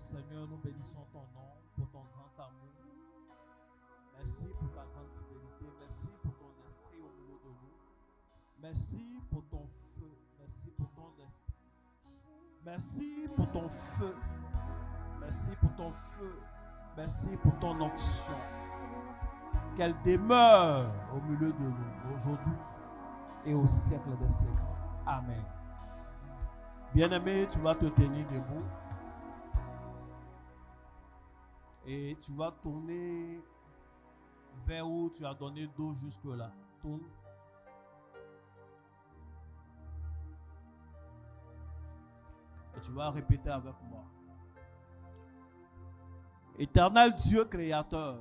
Seigneur, nous bénissons ton nom pour ton grand amour. Merci pour ta grande fidélité. Merci pour ton esprit au milieu de nous. Merci pour ton feu. Merci pour ton esprit. Merci pour ton feu. Merci pour ton feu. Merci pour ton onction. Qu'elle demeure au milieu de nous aujourd'hui et au siècle des siècles. Amen. Bien-aimé, tu vas te tenir debout. Et tu vas tourner vers où tu as donné dos jusque-là. Tourne. Et tu vas répéter avec moi. Éternel Dieu créateur,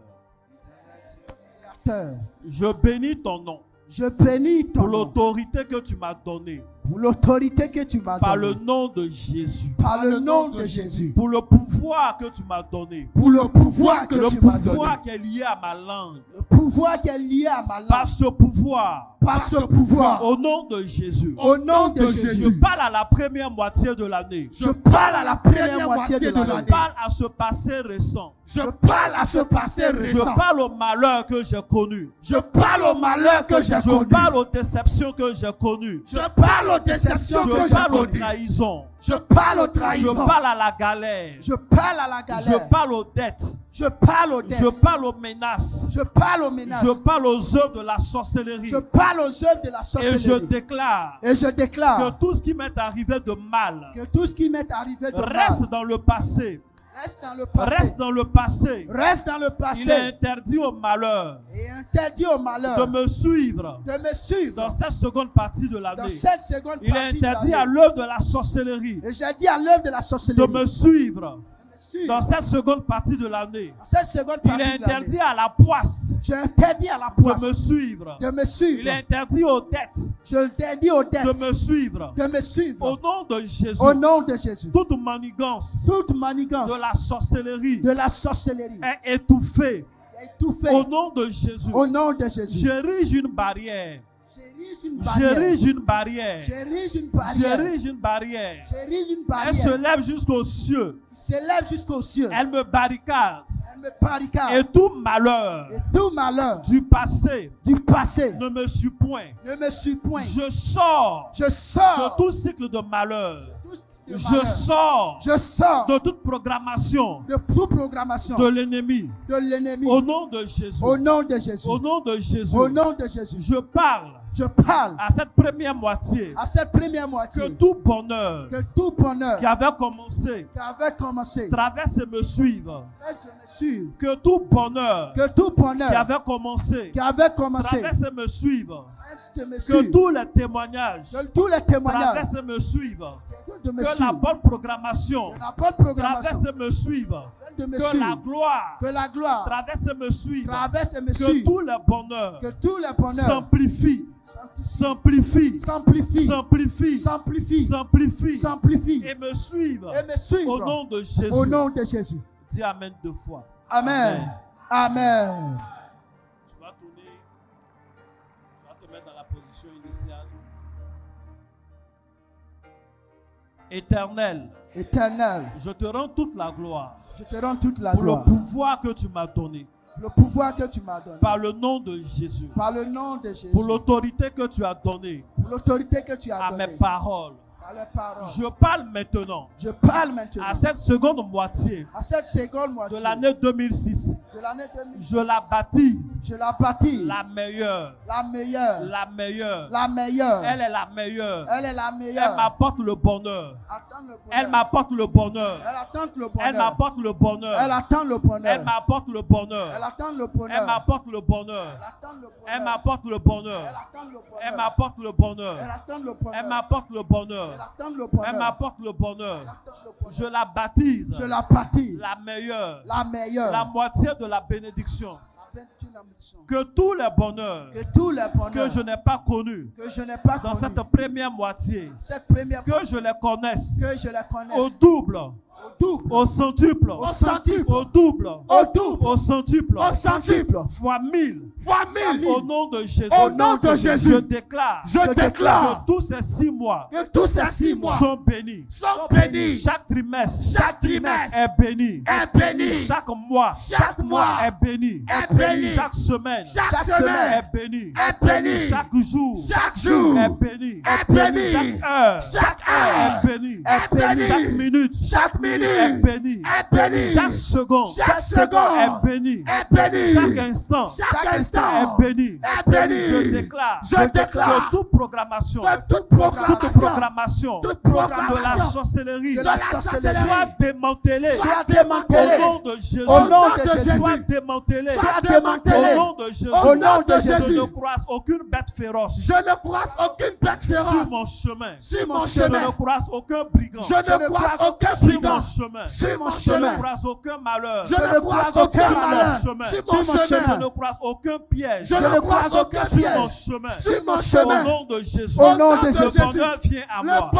je bénis ton nom. Je bénis ton pour nom. l'autorité que tu m'as donnée. Pour l'autorité que tu m'as donnée. Par le nom de Jésus. Par le nom de Jésus. Pour le pouvoir que tu m'as donné. Pour le pouvoir que tu m'as donné. Le pouvoir qui est lié à ma langue. Le pouvoir qui est lié à ma langue. Par ce pouvoir. Par ce pouvoir. Au nom de Jésus. Au nom de Jésus. Je parle à la première moitié de l'année. Je parle à la première moitié de l'année. Je parle à ce passé récent. Je parle à ce passé récent. Je parle au malheur que j'ai connu. Je parle au malheur que j'ai connu. Je parle aux déceptions que j'ai connues. Je parle aux déceptions que j'ai connues. Je parle aux trahisons. Je parle aux trahisons. Je parle à la galère. Je parle à la galère. Je parle aux dettes. Je parle aux dettes. Je parle aux menaces. Je parle aux menaces. Je parle aux œuvres de la sorcellerie. Je parle aux œuvres de la sorcellerie. Et je déclare. Que tout ce qui m'est arrivé de mal. Que tout ce qui m'est arrivé de reste mal. dans le passé. Reste dans le passé. Reste dans le passé. Reste dans le passé. Il est interdit au malheur. Et interdit au malheur. De me suivre. De me suivre. Dans cette seconde partie de l'année. Dans cette seconde Il partie est interdit à l'œuvre de la sorcellerie. Et j'ai dit à l'œuvre de la sorcellerie. De me suivre. Dans cette seconde partie de l'année. Il est interdit à la poisse. Je interdis à la poisse. De me suivre. De me suivre. Il est interdit aux dettes. Je interdis aux dettes. De me suivre. De me suivre. Au nom de Jésus. Au nom de Jésus. Toute manigance. Toute manigance. De la sorcellerie. De la sorcellerie. Est étouffée. Étouffée. Au nom de Jésus. Au nom de Jésus. J'érige une barrière. J'érige une barrière. J'érige une barrière. J'érige une barrière. J'érige une barrière. Elle se lève jusqu'aux cieux. S'élève jusqu'aux cieux. Elle me barricade. Elle me barricade. Et tout malheur. Et tout malheur. Du passé. Du passé. Ne me suit point. Ne me suit point. Je sors. Je sors. De tout cycle de malheur. Je sors de toute programmation de l'ennemi. Au nom de Jésus. Au nom de Jésus. Au nom de Jésus. Au nom de Jésus. Je parle à cette première moitié. Que tout bonheur qui avait commencé traverse et me suive. Que tout bonheur qui avait commencé traverse et me suive. Que tous les témoignages traversent et me suivent. Que la bonne programmation traverse et me suive. Que la gloire traverse et me suive. Que tous les bonheurs s'amplifient. S'amplifie et me suivent au nom de Jésus. Au nom de Jésus. Dis Amen 2 fois. Amen. Amen. Tu vas tourner, tu vas te mettre dans la position initiale. Éternel. Éternel. Je te rends toute la gloire. Je te rends toute la pour gloire. Le pouvoir que tu m'as donné. Le pouvoir que tu m'as donné. Par le nom de Jésus. Par le nom de Jésus. Pour l'autorité que tu as donnée. Pour l'autorité que tu as donnée. À mes paroles. Je parle maintenant. À cette seconde moitié. De l'année 2006. Je la baptise. La meilleure. Elle est la meilleure. Elle m'apporte le bonheur. Elle m'apporte le bonheur. Elle m'apporte le bonheur. Elle m'apporte le bonheur. Elle m'apporte le bonheur. Elle m'apporte le bonheur. Elle m'apporte le bonheur. Elle m'apporte le bonheur. Elle m'apporte le bonheur. Je la baptise. La meilleure. La moitié de la bénédiction. Que tous les bonheurs que je n'ai pas connus dans cette première moitié, que je les connaisse au double double, au centuple, au centuple, au double, au double, au centuple, au centuple, fois 1000, fois 1000. au nom de Jésus. Au nom de Jésus. Je déclare que tous ces 6 mois sont bénis. Chaque trimestre est béni. Chaque mois est béni. Chaque semaine est béni. Chaque jour est béni. Chaque heure est béni. Chaque minute est béni. Chaque seconde est béni. Chaque instant est béni. Je déclare que toute programmation de la sorcellerie soit démantelée au nom de Jésus. Soit démantelée au nom de Jésus. Je ne croise aucune bête féroce sur mon chemin. Je ne croise aucun brigand sur mon chemin. Je ne croise aucun malheur sur mon chemin. Je ne croise aucun piège sur mon chemin. Au nom de Jésus. Le bonheur vient à moi.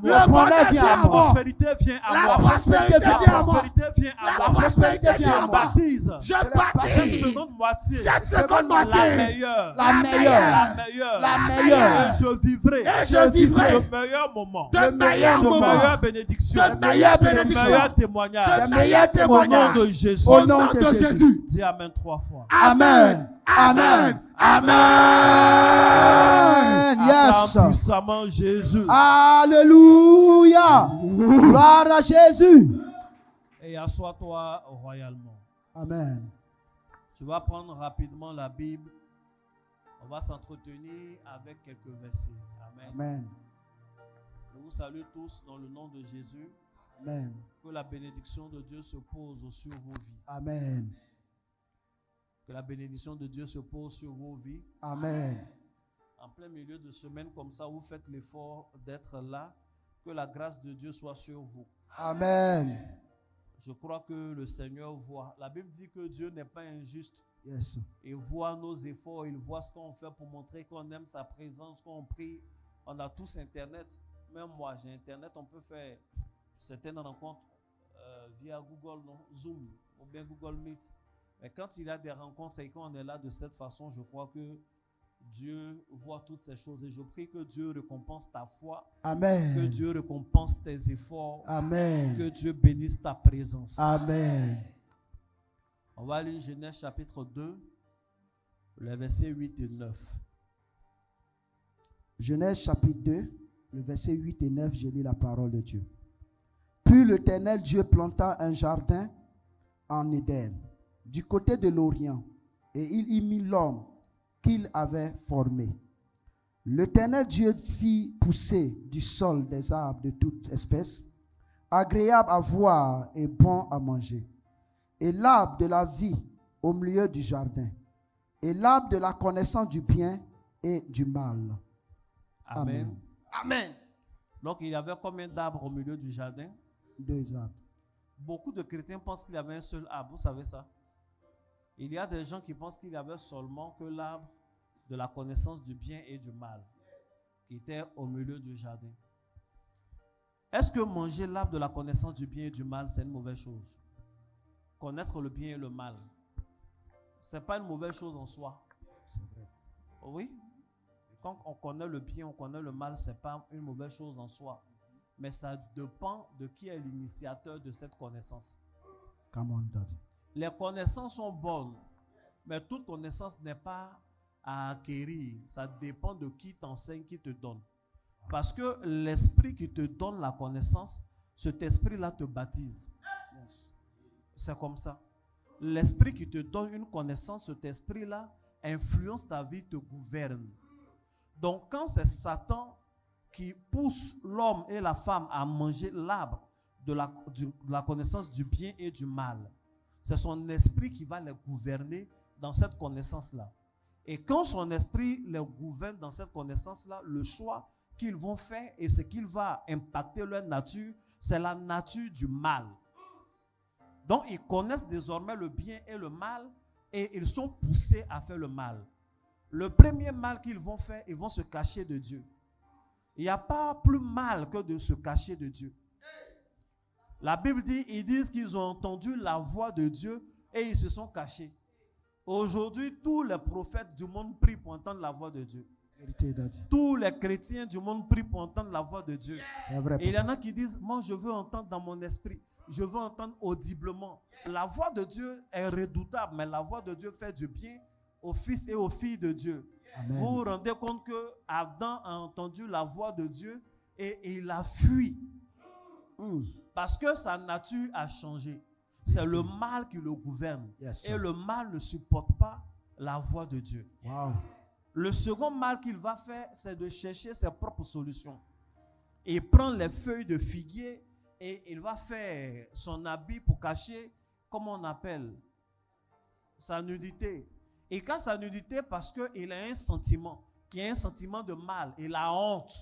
Le bonheur vient à moi. La prospérité vient à moi. La prospérité vient à moi. Je baptise cette seconde moitié la meilleure. Et je vivrai de meilleurs moments, de meilleures bénédictions, de meilleurs témoignages. Au nom de Jésus. Dis Amen 3 fois. Amen. Amen. Amen. Yes. Acclame puissamment Jésus. Alléluia. Gloire à Jésus. Et assois-toi royalement. Amen. Tu vas prendre rapidement la Bible. On va s'entretenir avec quelques versets. Amen. Amen. Je vous salue tous dans le nom de Jésus. Amen. Que la bénédiction de Dieu se pose sur vos vies. Amen. Que la bénédiction de Dieu se pose sur vos vies. Amen. En plein milieu de semaine comme ça, vous faites l'effort d'être là. Que la grâce de Dieu soit sur vous. Amen. Je crois que le Seigneur voit. La Bible dit que Dieu n'est pas injuste. Yes. Il voit nos efforts, il voit ce qu'on fait pour montrer qu'on aime sa présence, qu'on prie. On a tous Internet. Même moi, j'ai Internet. On peut faire certaines rencontres via Google, Zoom ou bien Google Meet. Mais quand il y a des rencontres et qu'on est là de cette façon, je crois que Dieu voit toutes ces choses. Et je prie que Dieu récompense ta foi. Amen. Que Dieu récompense tes efforts. Amen. Que Dieu bénisse ta présence. Amen. On va lire Genèse chapitre 2, les versets 8 et 9. Genèse chapitre 2, le verset 8 et 9, je lis la parole de Dieu. Puis l'Éternel Dieu planta un jardin en Éden, du côté de l'Orient, et il y mit l'homme qu'il avait formé. L'Éternel Dieu fit pousser du sol des arbres de toute espèce, agréables à voir et bons à manger, et l'arbre de la vie au milieu du jardin, et l'arbre de la connaissance du bien et du mal. Amen. Amen. Donc il y avait combien d'arbres au milieu du jardin? 2 arbres. Beaucoup de chrétiens pensent qu'il y avait un seul arbre. Vous savez ça? Il y a des gens qui pensent qu'il y avait seulement que l'arbre de la connaissance du bien et du mal qui était au milieu du jardin. Est-ce que manger l'arbre de la connaissance du bien et du mal, c'est une mauvaise chose? Connaître le bien et le mal, ce n'est pas une mauvaise chose en soi. C'est vrai. Oui. Quand on connaît le bien, on connaît le mal, ce n'est pas une mauvaise chose en soi. Mais ça dépend de qui est l'initiateur de cette connaissance. Come on, Daddy. Les connaissances sont bonnes, mais toute connaissance n'est pas à acquérir. Ça dépend de qui t'enseigne, qui te donne. Parce que l'esprit qui te donne la connaissance, cet esprit-là te baptise. Yes. C'est comme ça. L'esprit qui te donne une connaissance, cet esprit-là influence ta vie, te gouverne. Donc quand c'est Satan qui pousse l'homme et la femme à manger l'arbre de la connaissance du bien et du mal, c'est son esprit qui va les gouverner dans cette connaissance-là. Et quand son esprit les gouverne dans cette connaissance-là, le choix qu'ils vont faire et ce qui va impacter leur nature, c'est la nature du mal. Donc ils connaissent désormais le bien et le mal et ils sont poussés à faire le mal. Le premier mal qu'ils vont faire, ils vont se cacher de Dieu. Il n'y a pas plus mal que de se cacher de Dieu. La Bible dit, ils disent qu'ils ont entendu la voix de Dieu et ils se sont cachés. Aujourd'hui, tous les prophètes du monde prient pour entendre la voix de Dieu. Tous les chrétiens du monde prient pour entendre la voix de Dieu. Et il y en a qui disent, moi je veux entendre dans mon esprit. Je veux entendre audiblement. La voix de Dieu est redoutable, mais la voix de Dieu fait du bien aux fils et aux filles de Dieu. Amen. Vous vous rendez compte que Adam a entendu la voix de Dieu et il a fui. Parce que sa nature a changé. C'est le mal qui le gouverne. Et le mal ne supporte pas la voix de Dieu. Wow. Le second mal qu'il va faire, c'est de chercher ses propres solutions. Il prend les feuilles de figuier et il va faire son habit pour cacher, comment on appelle, sa nudité. Et quand sa nudité, parce qu'il a un sentiment, qui est un sentiment de mal, il a honte.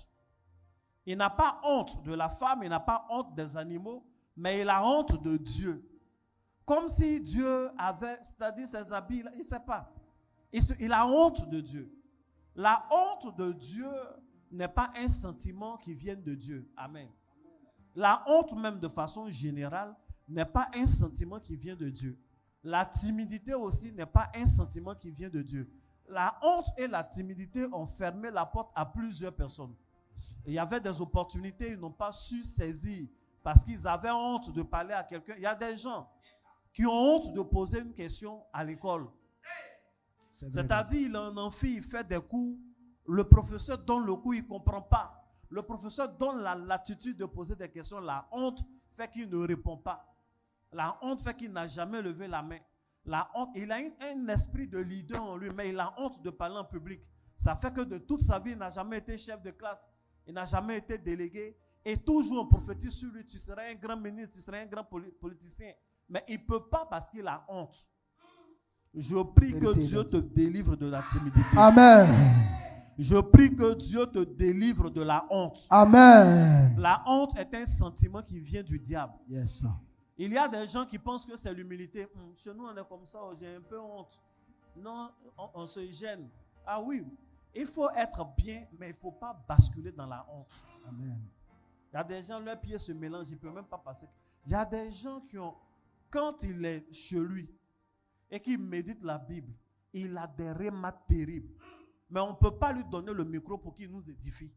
Il n'a pas honte de la femme, il n'a pas honte des animaux, mais il a honte de Dieu. Comme si Dieu avait, c'est-à-dire ses habits, il ne sait pas. Il a honte de Dieu. La honte de Dieu n'est pas un sentiment qui vient de Dieu. Amen. La honte même de façon générale n'est pas un sentiment qui vient de Dieu. La timidité aussi n'est pas un sentiment qui vient de Dieu. La honte et la timidité ont fermé la porte à plusieurs personnes. Il y avait des opportunités, ils n'ont pas su saisir parce qu'ils avaient honte de parler à quelqu'un. Il y a des gens qui ont honte de poser une question à l'école. C'est-à-dire, il a un amphi, il fait des cours, le professeur donne le cours, il ne comprend pas. Le professeur donne la latitude de poser des questions. La honte fait qu'il ne répond pas. La honte fait qu'il n'a jamais levé la main. La honte, il a un esprit de leader en lui, mais il a honte de parler en public. Ça fait que de toute sa vie, il n'a jamais été chef de classe. Il n'a jamais été délégué. Et toujours on prophétise sur lui, tu serais un grand ministre, tu serais un grand politicien. Mais il ne peut pas parce qu'il a honte. Je prie que Dieu te délivre de la timidité. Amen. Je prie que Dieu te délivre de la honte. Amen. La honte est un sentiment qui vient du diable. Yes. Il y a des gens qui pensent que c'est l'humilité. Chez nous, on est comme ça, j'ai un peu honte. Non, on se gêne. Ah oui, il faut être bien, mais il ne faut pas basculer dans la honte. Amen. Il y a des gens, leurs pieds se mélangent, ils ne peuvent même pas passer. Il y a des gens qui ont, quand il est chez lui et qu'il médite la Bible, il a des rémas terribles. Mais on ne peut pas lui donner le micro pour qu'il nous édifie.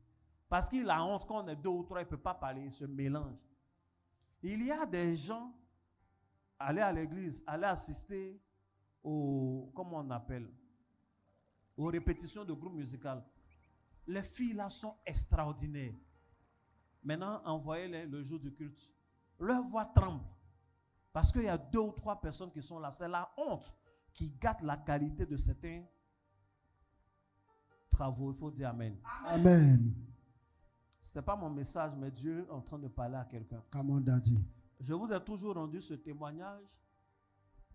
Parce qu'il a honte, quand on est deux ou trois, il ne peut pas parler, il se mélange. Il y a des gens, aller à l'église, aller assister aux répétitions de groupe musical. Les filles là sont extraordinaires. Maintenant, envoyez-les le jour du culte. Leur voix tremble. Parce qu'il y a deux ou trois personnes qui sont là. C'est la honte qui gâte la qualité de certains travaux. Il faut dire Amen. Amen. Ce n'est pas mon message, mais Dieu est en train de parler à quelqu'un. Comme on a dit. Je vous ai toujours rendu ce témoignage.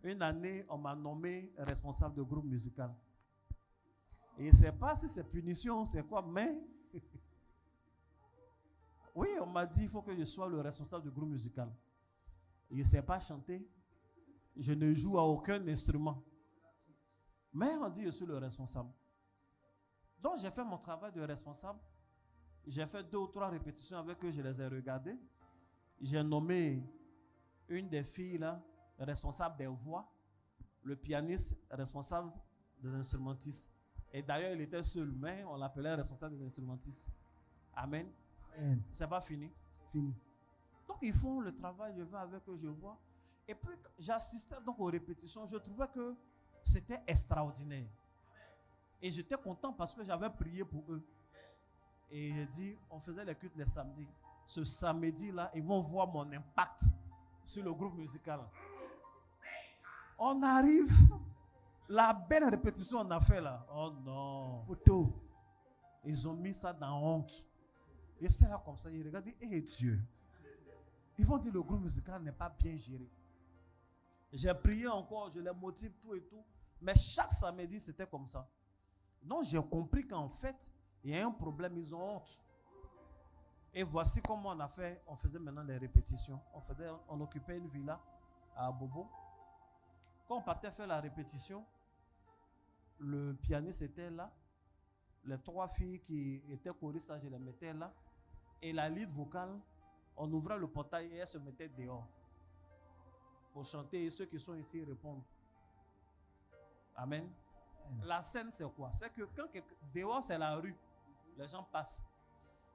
Une année, on m'a nommé responsable de groupe musical. Et je ne sais pas si c'est punition, c'est quoi, mais... Oui, on m'a dit qu'il faut que je sois le responsable du groupe musical. Je ne sais pas chanter. Je ne joue à aucun instrument. Mais on dit que je suis le responsable. Donc j'ai fait mon travail de responsable. J'ai fait 2 ou 3 répétitions avec eux, je les ai regardées. J'ai nommé une des filles là, responsable des voix, le pianiste responsable des instrumentistes. Et d'ailleurs, il était seul, mais on l'appelait responsable des instrumentistes. Amen. Amen. C'est pas fini. Fini. Donc ils font le travail, je vais avec eux, je vois. Et puis j'assistais donc aux répétitions, je trouvais que c'était extraordinaire. Et j'étais content parce que j'avais prié pour eux. Et j'ai dit, on faisait les cultes les samedis. Ce samedi-là, ils vont voir mon impact sur le groupe musical. On arrive, la belle répétition on a fait là. Oh non. Photo. Ils ont mis ça dans honte. Et c'est là comme ça, ils regardent, hé Dieu. Ils vont dire le groupe musical n'est pas bien géré. J'ai prié encore, je les motive tout et tout. Mais chaque samedi, c'était comme ça. Donc j'ai compris qu'en fait, il y a un problème, ils ont honte. Et voici comment on a fait. On faisait maintenant les répétitions. On occupait une villa à Bobo. Quand on partait faire la répétition, le pianiste était là. Les 3 filles qui étaient choristes, je les mettais là. Et la lead vocale, On ouvrait le portail et elles se mettaient dehors pour chanter et ceux qui sont ici répondent. Amen. La scène, c'est quoi? C'est que quand dehors, c'est la rue. Les gens passent.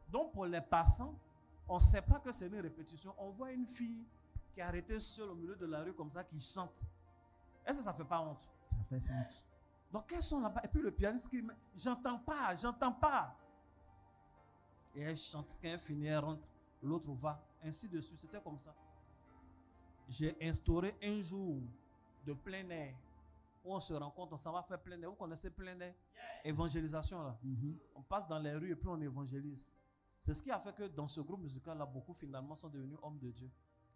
Donc, pour les passants, on ne sait pas que c'est une répétition. On voit une fille qui est arrêtée seule au milieu de la rue comme ça, qui chante. Est-ce que ça ne fait pas honte? Ça fait honte. Donc, elles sont là-bas. Et puis le pianiste crie, j'entends pas, j'entends pas. Et elle chante. Quand elle finit, elle rentre. L'autre va. Ainsi de suite. C'était comme ça. J'ai instauré un jour de plein air où on se rencontre, on s'en va faire plein air. Vous connaissez plein air? Évangélisation là. On passe dans les rues et puis on évangélise. C'est ce qui a fait que dans ce groupe musical là, beaucoup finalement sont devenus hommes de Dieu.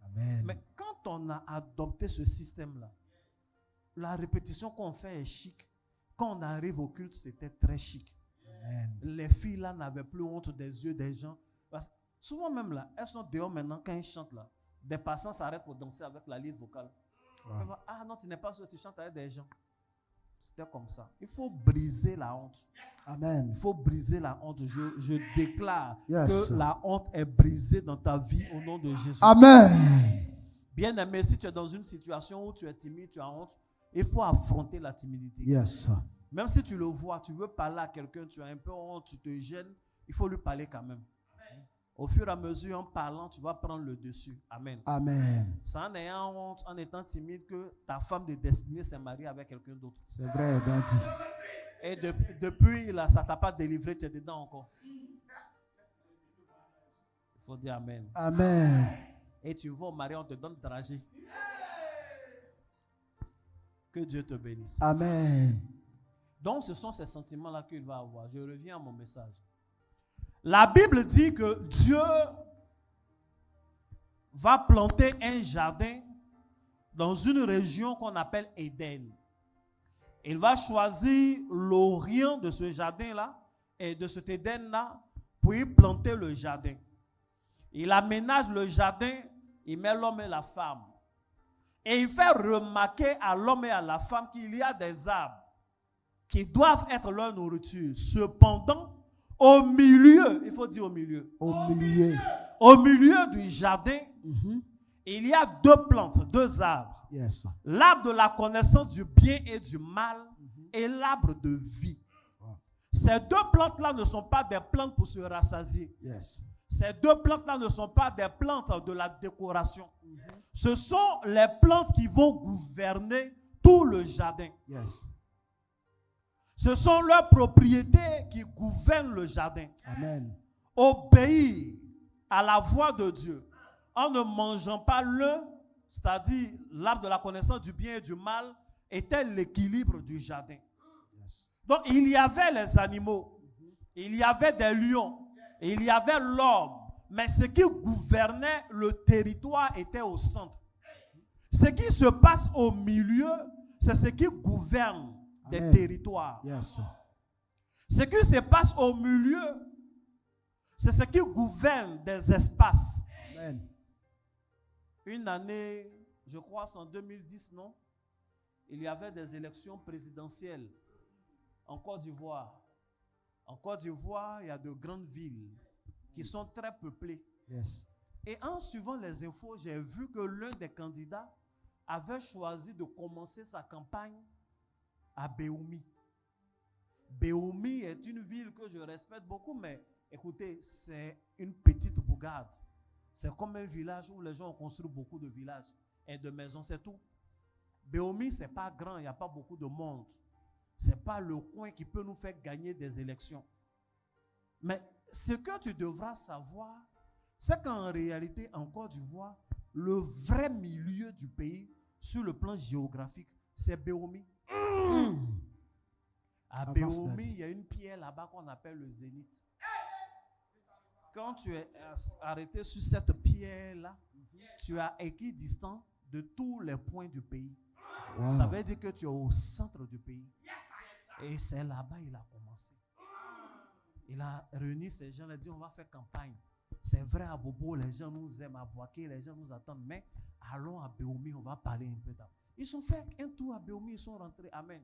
Amen. Mais quand on a adopté ce système là, la répétition qu'on fait est chic. Quand on arrive au culte, c'était très chic. Amen. Les filles là n'avaient plus honte des yeux des gens. Parce que souvent même là, elles sont dehors maintenant quand elles chantent là. Des passants s'arrêtent pour danser avec la lead vocale. Wow. Ah non, tu n'es pas sûr, tu chantes avec des gens. C'était comme ça. Il faut briser la honte. Amen. Il faut briser la honte. Je déclare que la honte est brisée dans ta vie au nom de Jésus. Amen. Bien aimé, si tu es dans une situation où tu es timide, tu as honte, il faut affronter la timidité. Yes. Même si tu le vois, tu veux parler à quelqu'un, tu as un peu honte, tu te gênes, il faut lui parler quand même. Au fur et à mesure, en parlant, tu vas prendre le dessus. Amen. Amen. C'est en ayant honte, en étant timide, que ta femme de destinée s'est mariée avec quelqu'un d'autre. C'est vrai, bien dit. Et depuis, là, ça ne t'a pas délivré, tu es dedans encore. Il faut dire Amen. Amen. Et tu vas au mari, on te donne dragée. Que Dieu te bénisse. Amen. Donc, ce sont ces sentiments-là qu'il va avoir. Je reviens à mon message. La Bible dit que Dieu va planter un jardin dans une région qu'on appelle Éden. Il va choisir l'orient de ce jardin-là et de cet Éden-là pour y planter le jardin. Il aménage le jardin, il met l'homme et la femme. Et il fait remarquer à l'homme et à la femme qu'il y a des arbres qui doivent être leur nourriture. Cependant, au milieu, il faut dire au milieu. Au milieu du jardin, il y a deux plantes, deux arbres. Yes. L'arbre de la connaissance du bien et du mal et l'arbre de vie. Wow. Ces deux plantes-là ne sont pas des plantes pour se rassasier. Yes. Ces deux plantes-là ne sont pas des plantes de la décoration. Ce sont les plantes qui vont gouverner tout le jardin. Yes. Ce sont leurs propriétés qui gouvernent le jardin. Amen. Obéir à la voix de Dieu en ne mangeant pas l'un, c'est-à-dire l'arbre de la connaissance du bien et du mal, était l'équilibre du jardin. Yes. Donc il y avait les animaux, il y avait des lions, il y avait l'homme, mais ce qui gouvernait le territoire était au centre. Ce qui se passe au milieu, c'est ce qui gouverne des territoires. Yes. Ce qui se passe au milieu, c'est ce qui gouverne des espaces. Amen. Une année, je crois c'est en 2010, non? Il y avait des élections présidentielles en Côte d'Ivoire. En Côte d'Ivoire, il y a de grandes villes qui sont très peuplées. Yes. Et en suivant les infos, j'ai vu que l'un des candidats avait choisi de commencer sa campagne à Béoumi. Béoumi est une ville que je respecte beaucoup, mais écoutez, c'est une petite bourgade. C'est comme un village où les gens ont construit beaucoup de villages et de maisons, c'est tout. Béoumi, c'est pas grand, il n'y a pas beaucoup de monde. C'est pas le coin qui peut nous faire gagner des élections. Mais ce que tu devras savoir, c'est qu'en réalité, en Côte d'Ivoire, le vrai milieu du pays, sur le plan géographique, c'est Béoumi. À Béoumi, il y a une pierre là-bas qu'on appelle le zénith. Quand tu es arrêté sur cette pierre-là, tu as équidistant de tous les points du pays. Wow. Ça veut dire que tu es au centre du pays. Et c'est là-bas qu'il a commencé. Il a réuni ces gens, il a dit on va faire campagne. C'est vrai à Bobo, les gens nous aiment, à Boaké, les gens nous attendent, mais allons à Béoumi, on va parler un peu d'abord. Ils ont fait un tour à Béoumi, ils sont rentrés. Amen.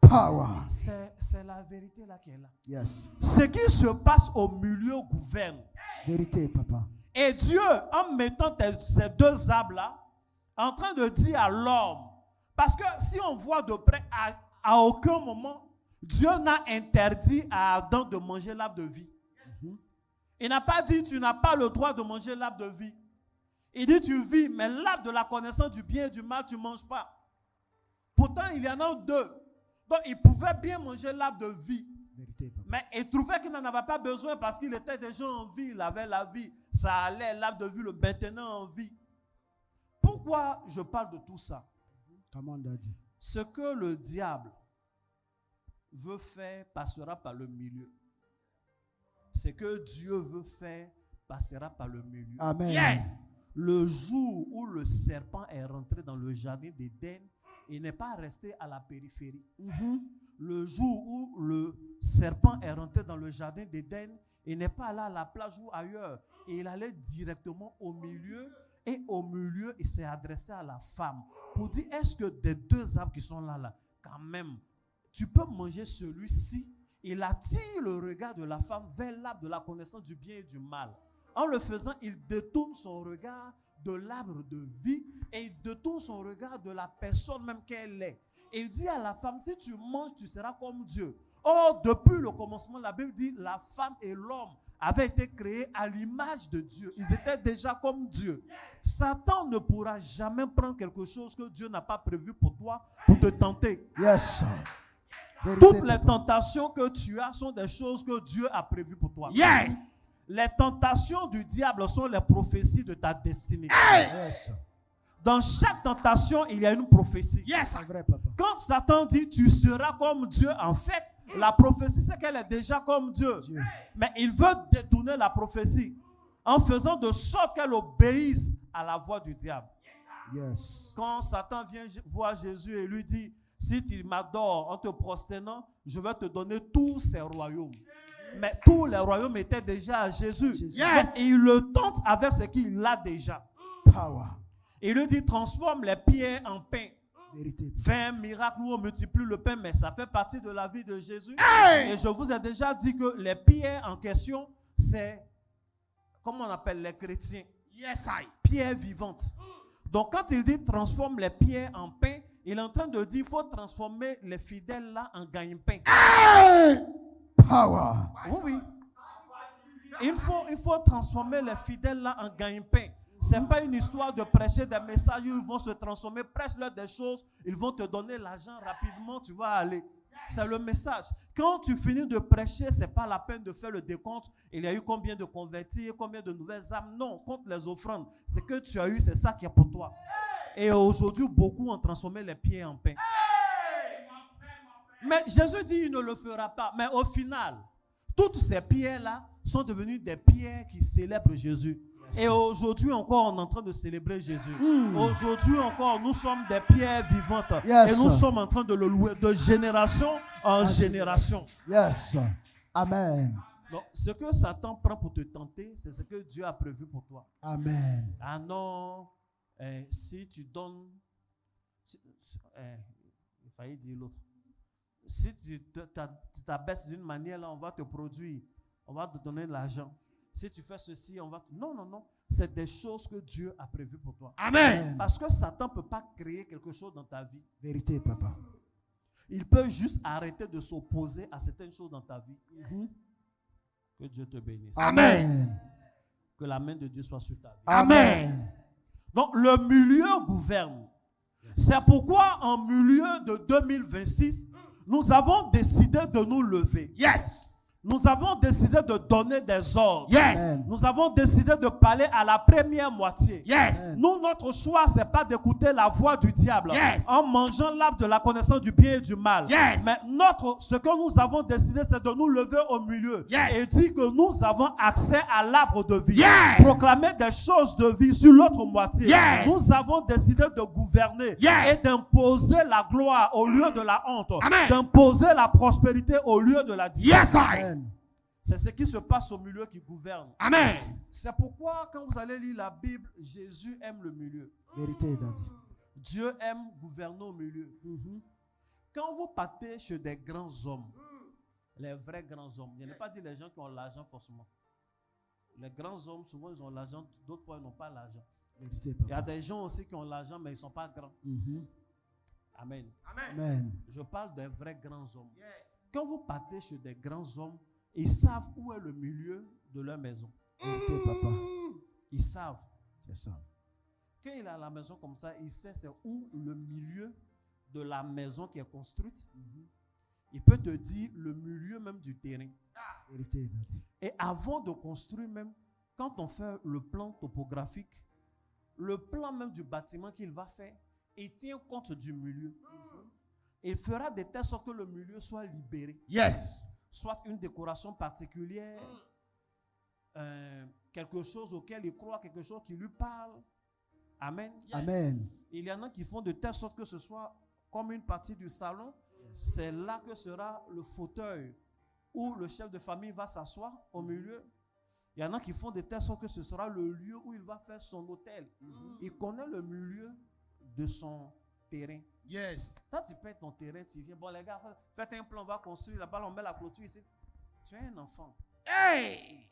Power. C'est la vérité là qui est là. Yes. Ce qui se passe au milieu gouverne. Vérité, papa. Et Dieu, en mettant ces deux arbres là, en train de dire à l'homme, parce que si on voit de près, à aucun moment, Dieu n'a interdit à Adam de manger l'arbre de vie. Il n'a pas dit tu n'as pas le droit de manger l'arbre de vie. Il dit tu vis, mais l'arbre de la connaissance du bien et du mal, tu ne manges pas. Pourtant, il y en a deux. Donc, il pouvait bien manger l'arbre de vie. Vérité, papa. Mais il trouvait qu'il n'en avait pas besoin parce qu'il était déjà en vie. Il avait la vie. Ça allait, l'arbre de vie le maintenant en vie. Pourquoi je parle de tout ça? Comment on a dit? Ce que le diable veut faire passera par le milieu. Ce que Dieu veut faire passera par le milieu. Amen. Yes! Le jour où le serpent est rentré dans le jardin d'Éden, il n'est pas resté à la périphérie. Le jour où le serpent est rentré dans le jardin d'Éden, il n'est pas allé à la plage ou ailleurs. Et il allait directement au milieu. Et au milieu, il s'est adressé à la femme pour dire, est-ce que des deux arbres qui sont là, quand même, tu peux manger celui-ci? Il attire le regard de la femme vers l'arbre de la connaissance du bien et du mal. En le faisant, il détourne son regard de l'arbre de vie et il détourne son regard de la personne même qu'elle est. Et il dit à la femme, si tu manges, tu seras comme Dieu. Or, depuis le commencement, la Bible dit, la femme et l'homme avaient été créés à l'image de Dieu. Ils étaient déjà comme Dieu. Satan ne pourra jamais prendre quelque chose que Dieu n'a pas prévu pour toi, pour te tenter. Yes. Toutes les tentations que tu as sont des choses que Dieu a prévues pour toi. Yes. Les tentations du diable sont les prophéties de ta destinée. Yes. Dans chaque tentation, il y a une prophétie. Yes. C'est vrai, papa. Quand Satan dit tu seras comme Dieu, en fait, la prophétie c'est qu'elle est déjà comme Dieu. Mais il veut détourner la prophétie en faisant de sorte qu'elle obéisse à la voix du diable. Yes. Quand Satan vient voir Jésus et lui dit, si tu m'adores en te prosternant, je vais te donner tous ces royaumes. Mais tous les royaumes étaient déjà à Jésus. Yes. Et il le tente avec ce qu'il a déjà. Power. Il lui dit, transforme les pierres en pain. Vérité. Fais un miracle où on multiplie le pain, mais ça fait partie de la vie de Jésus. Hey. Et je vous ai déjà dit que les pierres en question, c'est, comment on appelle les chrétiens? Yes, I. Pierres vivantes. Donc quand il dit transforme les pierres en pain, il est en train de dire, il faut transformer les fidèles là en gagne-pain. Hey. Power. Oui. Il faut transformer les fidèles là en gagne-pain. Ce n'est pas une histoire de prêcher des messages où ils vont se transformer, prêche-leur des choses, ils vont te donner l'argent rapidement, tu vas aller. C'est le message. Quand tu finis de prêcher, ce n'est pas la peine de faire le décompte. Il y a eu combien de convertis, combien de nouvelles âmes. Non, compte les offrandes. Ce que tu as eu, c'est ça qui est pour toi. Et aujourd'hui, beaucoup ont transformé les pierres en pain. Mais Jésus dit, il ne le fera pas. Mais au final, toutes ces pierres-là sont devenues des pierres qui célèbrent Jésus. Et aujourd'hui encore, on est en train de célébrer Jésus. Aujourd'hui encore, nous sommes des pierres vivantes. Yes. Et nous sommes en train de le louer de génération en génération. Yes. Amen. Donc, ce que Satan prend pour te tenter, c'est ce que Dieu a prévu pour toi. Amen. Ah non, si tu donnes... il fallait dire l'autre. Si tu t'abaisses d'une manière, là, on va te produire. On va te donner de l'argent. Si tu fais ceci, on va... Non, non, non. C'est des choses que Dieu a prévues pour toi. Amen. Parce que Satan ne peut pas créer quelque chose dans ta vie. Vérité, papa. Il peut juste arrêter de s'opposer à certaines choses dans ta vie. Que Dieu te bénisse. Amen. Que la main de Dieu soit sur ta vie. Amen. Donc, le milieu gouverne. C'est pourquoi, en milieu de 2026, nous avons décidé de nous lever. Yes. Nous avons décidé de donner des ordres. Yes. Amen. Nous avons décidé de parler à la première moitié. Yes. Nous, notre choix, ce n'est pas d'écouter la voix du diable Yes. en mangeant l'arbre de la connaissance du bien et du mal. Yes. Mais ce que nous avons décidé, c'est de nous lever au milieu Yes. et dire que nous avons accès à l'arbre de vie. Yes. Proclamer des choses de vie sur l'autre moitié. Yes. Nous avons décidé de gouverner Yes. et d'imposer la gloire au lieu de la honte. Amen. D'imposer la prospérité au lieu de la disette. Yes, I. Amen. C'est ce qui se passe au milieu qui gouverne. Amen. C'est pourquoi, quand vous allez lire la Bible, Jésus aime le milieu. Vérité, Daddy. Dieu aime gouverner au milieu. Quand vous partez chez des grands hommes, les vrais grands hommes, il n'y a pas dit les gens qui ont l'argent forcément. Les grands hommes, souvent, ils ont l'argent, d'autres fois, ils n'ont pas l'argent. Il y a des gens aussi qui ont l'argent, mais ils ne sont pas grands. Amen. Amen. Je parle des vrais grands hommes. Quand vous partez chez des grands hommes, ils savent où est le milieu de leur maison. Vérité, papa. Ils savent. C'est ça. Quand il est à la maison comme ça, il sait c'est où le milieu de la maison qui est construite. Il peut te dire le milieu même du terrain. Vérité. Et avant de construire même, quand on fait le plan topographique, le plan même du bâtiment qu'il va faire, il tient compte du milieu. Il fera de telle sorte que le milieu soit libéré. Yes. Soit une décoration particulière, quelque chose auquel il croit, quelque chose qui lui parle. Amen. Yes. Amen. Il y en a qui font de telle sorte que ce soit comme une partie du salon. Yes. C'est là que sera le fauteuil où le chef de famille va s'asseoir au milieu. Il y en a qui font de telle sorte que ce sera le lieu où il va faire son hôtel. Il connaît le milieu de son terrain. Yes. Quand tu payes ton terrain, tu viens. Bon, les gars, faites un plan, on va construire là-bas, on met la clôture ici. Tu es un enfant. Hey!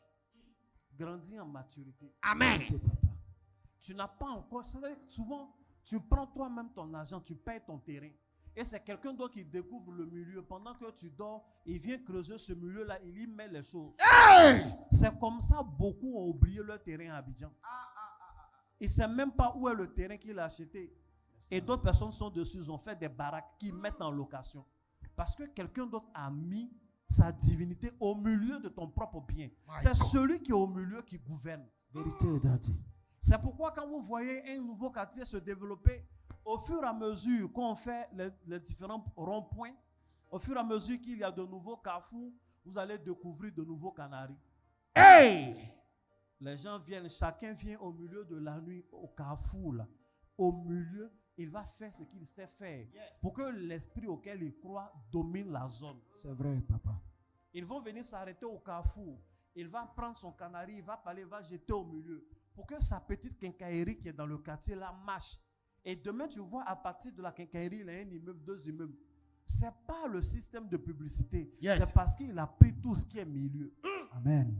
Grandis en maturité. Amen. Tu n'as pas encore. Souvent, tu prends toi-même ton argent, tu payes ton terrain. Et c'est quelqu'un d'autre qui découvre le milieu. Pendant que tu dors, il vient creuser ce milieu-là, il y met les choses. Hey! C'est comme ça, beaucoup ont oublié leur terrain à Abidjan. Il ne sait même pas où est le terrain qu'il a acheté. Et d'autres personnes sont dessus, ils ont fait des baraques qu'ils mettent en location. Parce que quelqu'un d'autre a mis sa divinité au milieu de ton propre bien. C'est celui qui est au milieu qui gouverne. Vérité, Daddy. C'est pourquoi quand vous voyez un nouveau quartier se développer, au fur et à mesure qu'on fait les différents ronds-points, au fur et à mesure qu'il y a de nouveaux carrefours, vous allez découvrir de nouveaux canaries. Hey! Les gens viennent, chacun vient au milieu de la nuit, au carrefour, là. Au milieu, il va faire ce qu'il sait faire pour que l'esprit auquel il croit domine la zone. C'est vrai, papa. Ils vont venir s'arrêter au carrefour. Il va prendre son canari, il va parler, il va jeter au milieu pour que sa petite quincaillerie qui est dans le quartier là marche. Et demain, tu vois, à partir de la quincaillerie, il y a un immeuble, 2 immeubles. Ce n'est pas le système de publicité. C'est parce qu'il a pris tout ce qui est milieu. Amen.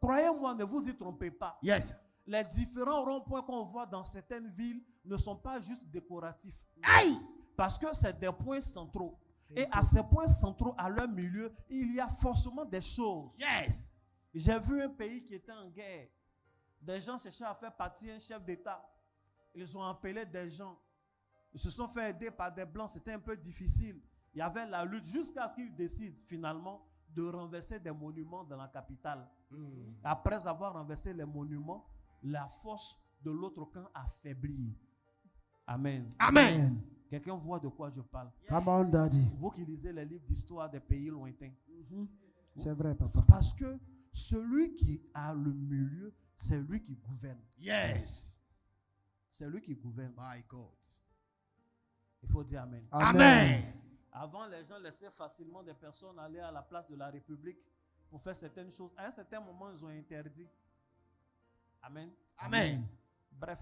Croyez-moi, ne vous y trompez pas. Yes. Les différents ronds-points qu'on voit dans certaines villes ne sont pas juste décoratifs. Aïe! Parce que c'est des points centraux. Et à ces points centraux, à leur milieu, il y a forcément des choses. Yes. J'ai vu un pays qui était en guerre. Des gens cherchaient à faire partir un chef d'État. Ils ont appelé des gens. Ils se sont fait aider par des blancs. C'était un peu difficile. Il y avait la lutte jusqu'à ce qu'ils décident finalement de renverser des monuments dans la capitale. Après avoir renversé les monuments, la force de l'autre camp affaiblit. Amen. Amen. Quelqu'un voit de quoi je parle? Come on, Daddy. Vous qui lisez les livres d'histoire des pays lointains. C'est vrai, papa. C'est parce que celui qui a le milieu, c'est lui qui gouverne. Yes. C'est lui qui gouverne. My God. Il faut dire Amen. Amen. Avant, les gens laissaient facilement des personnes aller à la place de la République pour faire certaines choses. À un certain moment, ils ont interdit. Amen. Amen. Bref,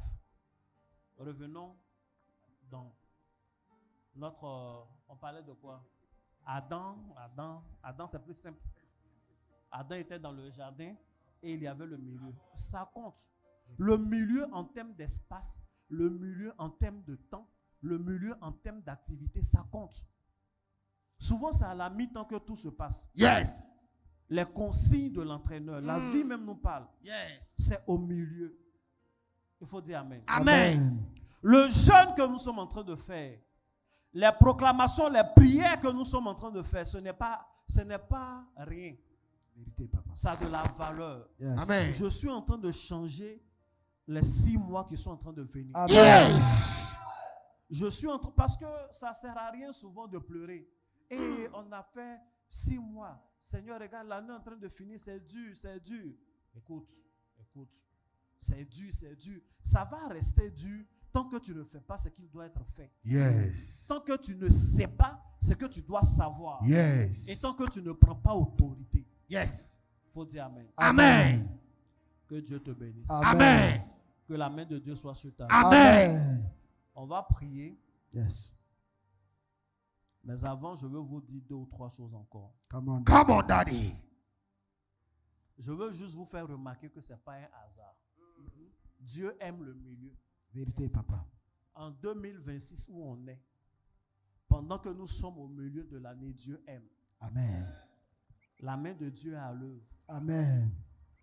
revenons dans notre... on parlait de quoi? Adam, c'est plus simple. Adam était dans le jardin et il y avait le milieu. Ça compte. Le milieu en termes d'espace, le milieu en termes de temps, le milieu en termes d'activité, ça compte. Souvent, c'est à la mi-temps que tout se passe. Yes. Les consignes de l'entraîneur, la vie même nous parle. Yes. C'est au milieu. Il faut dire Amen. Amen. Le jeûne que nous sommes en train de faire, les proclamations, les prières que nous sommes en train de faire, ce n'est pas rien. Vérité, papa. Ça a de la valeur. Yes. Amen. Je suis en train de changer les 6 mois qui sont en train de venir. Amen. Yes. Je suis en train, parce que ça ne sert à rien souvent de pleurer. Et on a fait 6 mois. Seigneur, regarde, l'année est en train de finir, c'est dur, c'est dur. Écoute. C'est dur. Ça va rester dur tant que tu ne fais pas ce qui doit être fait. Yes. Tant que tu ne sais pas ce que tu dois savoir. Yes. Et tant que tu ne prends pas autorité. Yes. Il faut dire Amen. Amen. Que Dieu te bénisse. Amen. Que la main de Dieu soit sur ta vie. Amen. On va prier. Yes. Mais avant, je veux vous dire 2 ou 3 choses encore. Come on, Daddy. Je veux juste vous faire remarquer que ce n'est pas un hasard. Dieu aime le milieu. Vérité, papa. En 2026 où on est, pendant que nous sommes au milieu de l'année, Dieu aime. Amen. La main de Dieu est à l'œuvre. Amen.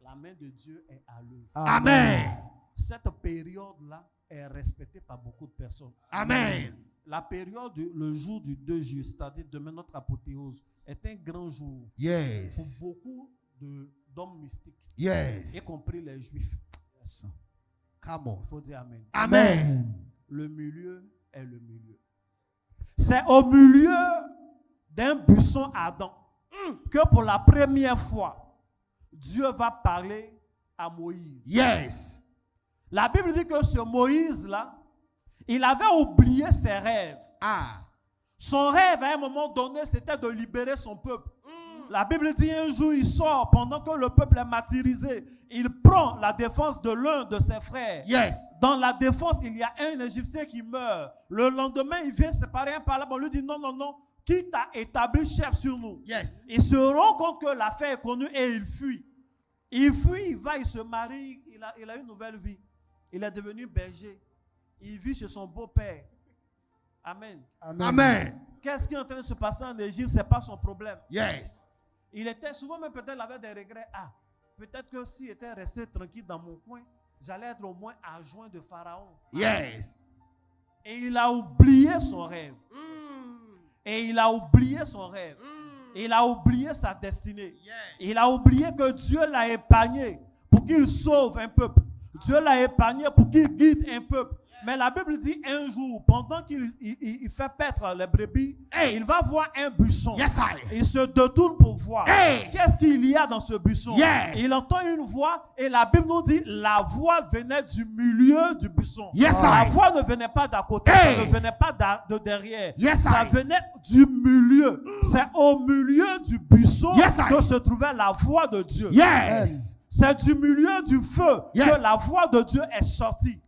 La main de Dieu est à l'œuvre. Amen. Cette période-là est respectée par beaucoup de personnes. Amen. La période, le jour du 2 juillet, c'est-à-dire demain notre apothéose, est un grand jour Yes. pour beaucoup d'hommes mystiques, Yes. y compris les juifs. Yes. Come on. Il faut dire Amen. Amen. Le milieu est le milieu. C'est au milieu d'un buisson ardent que pour la première fois, Dieu va parler à Moïse. Yes. La Bible dit que ce Moïse-là, il avait oublié ses rêves. Son rêve, à un moment donné, c'était de libérer son peuple. La Bible dit un jour, il sort pendant que le peuple est martyrisé. Il prend la défense de l'un de ses frères. Yes. Dans la défense, il y a un Égyptien qui meurt. Le lendemain, il vient séparer un par là. On lui dit non, non, non. Qui t'a établi chef sur nous? Yes. Il se rend compte que l'affaire est connue et il fuit. Il fuit, il va, il se marie. Il a une nouvelle vie. Il est devenu berger. Il vit chez son beau-père. Amen. Amen. Amen. Qu'est-ce qui est en train de se passer en Égypte? Ce n'est pas son problème. Yes. Il était souvent, même peut-être, il avait des regrets. Peut-être que s'il était resté tranquille dans mon coin, j'allais être au moins adjoint de Pharaon. Yes. Et il a oublié son rêve. Et il a oublié son rêve. Il a oublié sa destinée. Il a oublié que Dieu l'a épargné pour qu'il sauve un peuple. Dieu l'a épargné pour qu'il guide un peuple. Mais la Bible dit un jour, pendant qu'il fait paître les brebis, il va voir un buisson. Yes, il se détourne pour voir. Qu'est-ce qu'il y a dans ce buisson? Yes. Il entend une voix et la Bible nous dit la voix venait du milieu du buisson. Yes, la voix ne venait pas d'à côté, ça ne venait pas de derrière. Yes, ça venait du milieu. C'est au milieu du buisson que se trouvait la voix de Dieu. Yes. C'est du milieu du feu que la voix de Dieu est sortie.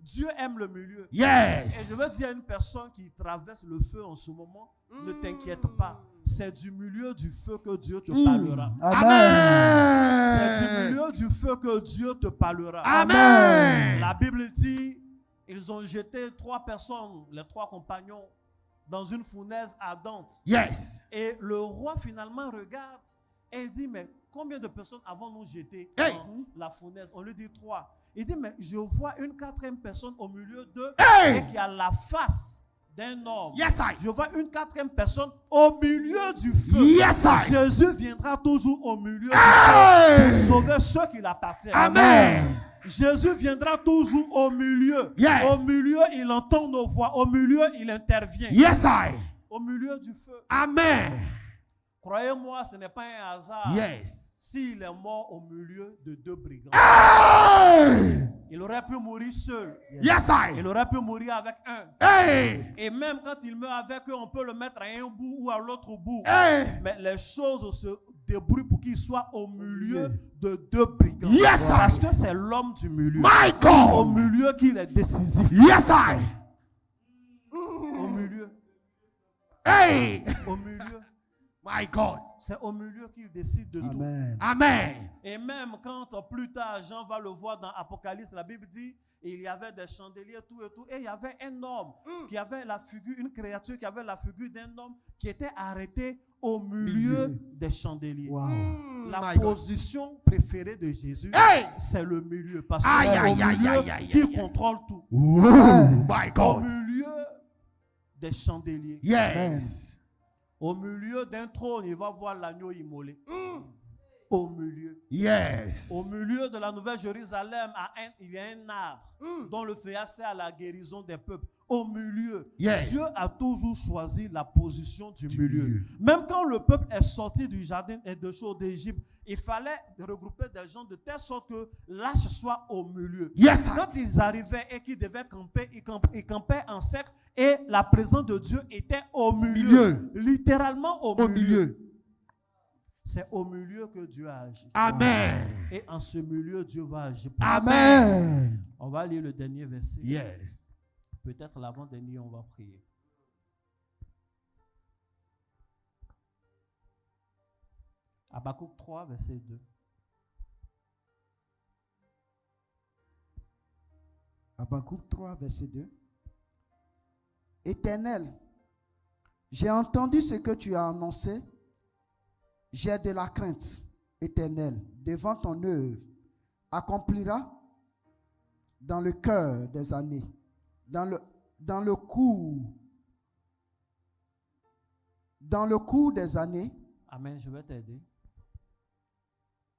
Dieu aime le milieu. Yes. Et je veux dire à une personne qui traverse le feu en ce moment, ne t'inquiète pas. C'est du milieu du feu que Dieu te parlera. Amen. C'est du milieu du feu que Dieu te parlera. Amen. La Bible dit, ils ont jeté 3 personnes, les 3 compagnons, dans une fournaise ardente. Yes. Et le roi finalement regarde et il dit, mais combien de personnes avons-nous jeté dans la fournaise? On lui dit 3. Il dit, mais je vois une 4e personne au milieu d'eux et qui a la face d'un homme. Yes, je vois une 4e personne au milieu du feu. Yes, Jésus viendra toujours au milieu du feu pour sauver ceux qui l'appartiennent. Amen. Jésus viendra toujours au milieu. Yes. Au milieu, il entend nos voix. Au milieu, il intervient. Yes, au milieu du feu. Amen. Croyez-moi, ce n'est pas un hasard. Yes. S'il est mort au milieu de 2 brigands. Hey! Il aurait pu mourir seul. Yes, il aurait pu mourir avec un. Hey! Et même quand il meurt avec eux, on peut le mettre à un bout ou à l'autre bout. Hey! Mais les choses se débrouillent pour qu'il soit au milieu de 2 brigands. Yes, parce que c'est l'homme du milieu. My God! Au milieu qu'il est décisif. Yes, au milieu. Hey! Au milieu. My God. C'est au milieu qu'il décide de tout. Amen. Et même quand plus tard Jean va le voir dans Apocalypse, la Bible dit il y avait des chandeliers, tout et tout. Et il y avait un homme qui avait la figure, une créature qui avait la figure d'un homme qui était arrêté au milieu des chandeliers. Wow. La position préférée de Jésus, c'est le milieu. Parce que c'est au milieu qu'il contrôle tout. My God. Au milieu des chandeliers. Yes. Au milieu d'un trône, il va voir l'agneau immolé. Au milieu. Yes. Au milieu de la Nouvelle Jérusalem, il y a un arbre dont le feuillage sert à la guérison des peuples. Au milieu. Yes. Dieu a toujours choisi la position du milieu. Même quand le peuple est sorti du jardin de Chaux d'Égypte, il fallait regrouper des gens de telle sorte que l'arche soit au milieu. Yes. Quand ils arrivaient et qu'ils devaient camper, ils campaient en cercle et la présence de Dieu était au milieu. Littéralement au milieu. C'est au milieu que Dieu a agi. Amen. Et en ce milieu, Dieu va agir. Amen. On va lire le dernier verset. Yes. Peut-être l'avant-dernier, on va prier. Habakkuk 3, verset 2. Habakkuk 3, verset 2. Éternel, j'ai entendu ce que tu as annoncé. J'ai de la crainte, Éternel, devant ton œuvre. Accomplira dans le cœur des années, dans le cours des années. Amen, je vais t'aider.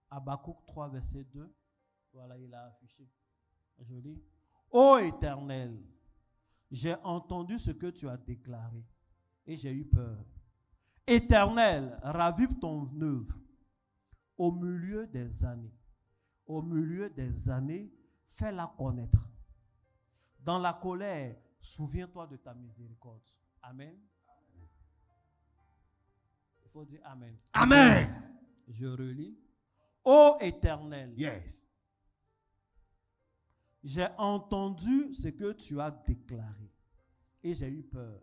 Habakkuk 3, verset 2. Voilà, il a affiché. Je lis. Ô Éternel, j'ai entendu ce que tu as déclaré et j'ai eu peur. Éternel, ravive ton œuvre au milieu des années. Au milieu des années, fais-la connaître. Dans la colère, souviens-toi de ta miséricorde. Amen. Il faut dire Amen. Amen. Je relis. Ô Éternel, Yes. j'ai entendu ce que tu as déclaré et j'ai eu peur.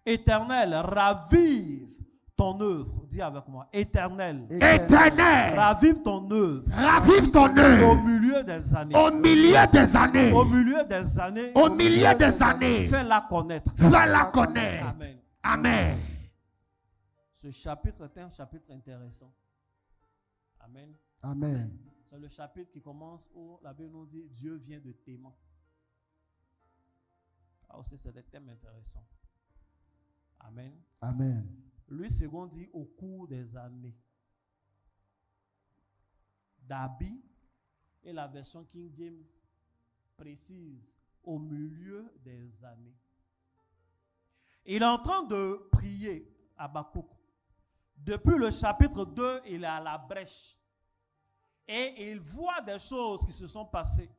Éternel, ravive ton œuvre. Dis avec moi. Éternel. Éternel. Ravive ton œuvre. Ravive ton œuvre. Au milieu des années. Au milieu des années. Au milieu des années. Au milieu des années. Fais-la connaître. Fais-la connaître. Amen. Amen. Ce chapitre est un chapitre intéressant. Amen. Amen. C'est le chapitre qui commence où la Bible nous dit Dieu vient de Téman. Ah aussi, c'est des thèmes intéressants. Amen. Amen. Lui, second dit au cours des années. D'Abi et la version King James précise au milieu des années. Il est en train de prier Habakkuk. Depuis le chapitre 2, il est à la brèche. Et il voit des choses qui se sont passées.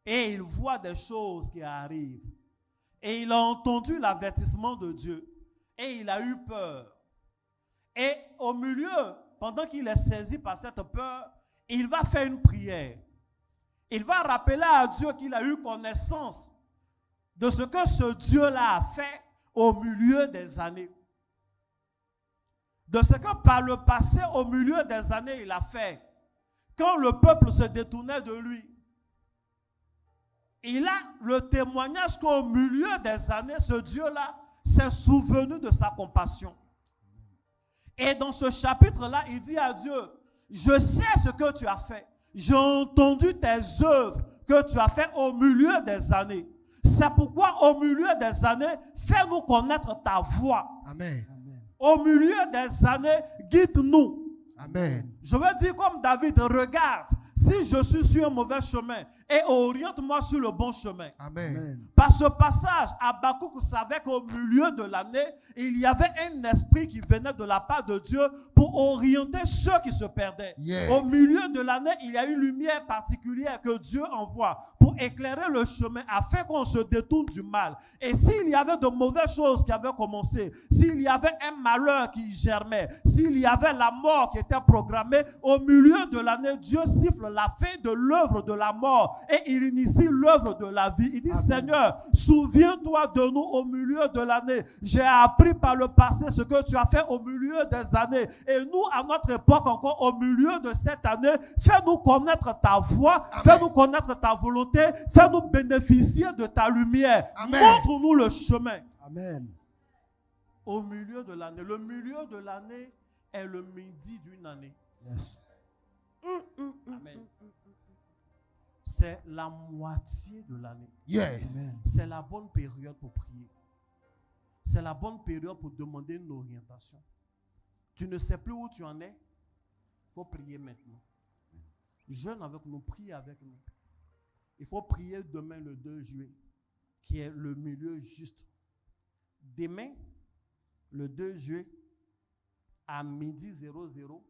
Et il voit des choses qui arrivent. Et il a entendu l'avertissement de Dieu. Et il a eu peur. Et au milieu, pendant qu'il est saisi par cette peur, il va faire une prière. Il va rappeler à Dieu qu'il a eu connaissance de ce que ce Dieu-là a fait au milieu des années. De ce que par le passé, au milieu des années, il a fait. Quand le peuple se détournait de lui, il a le témoignage qu'au milieu des années, ce Dieu-là s'est souvenu de sa compassion. Et dans ce chapitre-là, il dit à Dieu, je sais ce que tu as fait. J'ai entendu tes œuvres que tu as fait au milieu des années. C'est pourquoi au milieu des années, fais-nous connaître ta voix. Amen. Au milieu des années, guide-nous. Amen. Je veux dire comme David, regarde, si je suis sur un mauvais chemin et oriente-moi sur le bon chemin. Amen. Par ce passage, Habakkuk savait qu'au milieu de l'année, il y avait un esprit qui venait de la part de Dieu pour orienter ceux qui se perdaient. Yes. Au milieu de l'année, il y a une lumière particulière que Dieu envoie pour éclairer le chemin afin qu'on se détourne du mal. Et s'il y avait de mauvaises choses qui avaient commencé, s'il y avait un malheur qui germait, s'il y avait la mort qui était programmée, au milieu de l'année, Dieu siffle la fin de l'œuvre de la mort et il initie l'œuvre de la vie. Il dit, Amen. Seigneur, souviens-toi de nous au milieu de l'année. J'ai appris par le passé ce que tu as fait au milieu des années. Et nous, à notre époque encore, au milieu de cette année, fais-nous connaître ta voix, Amen. Fais-nous connaître ta volonté, fais-nous bénéficier de ta lumière. Amen. Montre-nous le chemin. Amen. Au milieu de l'année. Le milieu de l'année est le midi d'une année. Yes. Amen. C'est la moitié de l'année. Yes. Amen. C'est la bonne période pour prier. C'est la bonne période pour demander une orientation. Tu ne sais plus où tu en es. Il faut prier maintenant. Jeûne avec nous, prie avec nous. Il faut prier demain le 2 juillet, qui est le milieu juste. Demain, le 2 juillet, à midi 00,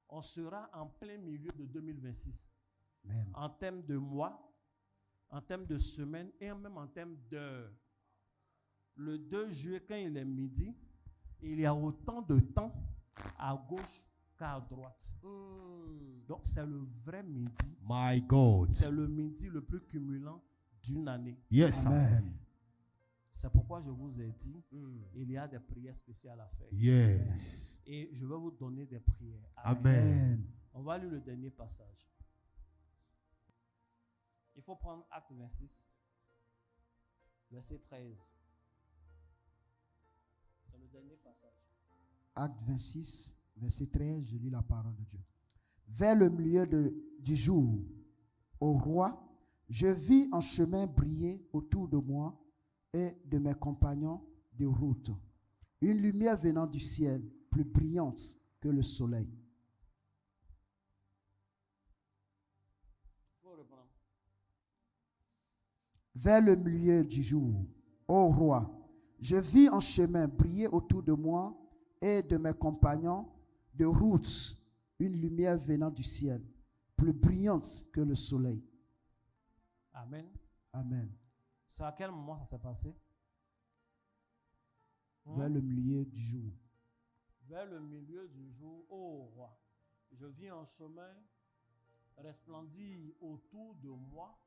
on sera en plein milieu de 2026. Amen. En termes de mois, en termes de semaine et même en termes d'heures. Le 2 juillet, quand il est midi, il y a autant de temps à gauche qu'à droite. Donc c'est le vrai midi. My God. C'est le midi le plus cumulant d'une année. Yes. Amen. C'est pourquoi je vous ai dit, il y a des prières spéciales à faire. Yes. Et je vais vous donner des prières. Amen. On va lire le dernier passage. Il faut prendre Acte 26, verset 13. C'est le dernier passage. Acte 26, verset 13, je lis la parole de Dieu. Vers le milieu du jour, ô roi, je vis un chemin briller autour de moi et de mes compagnons de route. Une lumière venant du ciel, plus brillante que le soleil. Vers le milieu du jour, ô roi, je vis un chemin briller autour de moi et de mes compagnons de route, une lumière venant du ciel, plus brillante que le soleil. Amen. Amen. C'est à quel moment ça s'est passé? Vers le milieu du jour. Vers le milieu du jour, ô roi, je vis un chemin resplendir autour de moi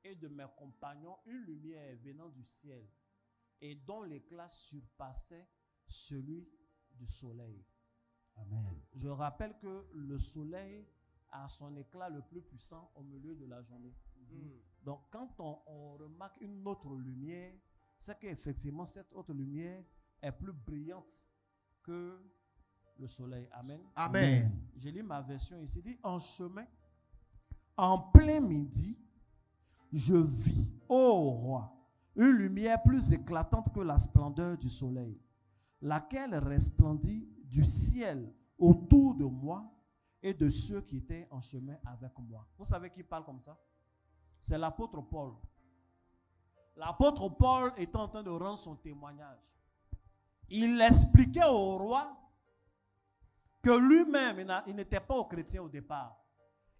et de mes compagnons une lumière venant du ciel et dont l'éclat surpassait celui du soleil. Amen. Je rappelle que le soleil a son éclat le plus puissant au milieu de la journée. Donc quand on remarque une autre lumière, c'est qu'effectivement cette autre lumière est plus brillante que le soleil. Amen. Amen. Je lis ma version ici, dit en chemin, en plein midi, je vis, ô roi, une lumière plus éclatante que la splendeur du soleil, laquelle resplendit du ciel autour de moi et de ceux qui étaient en chemin avec moi. Vous savez qui parle comme ça? C'est l'apôtre Paul. L'apôtre Paul est en train de rendre son témoignage. Il expliquait au roi que lui-même, il n'était pas chrétien au départ.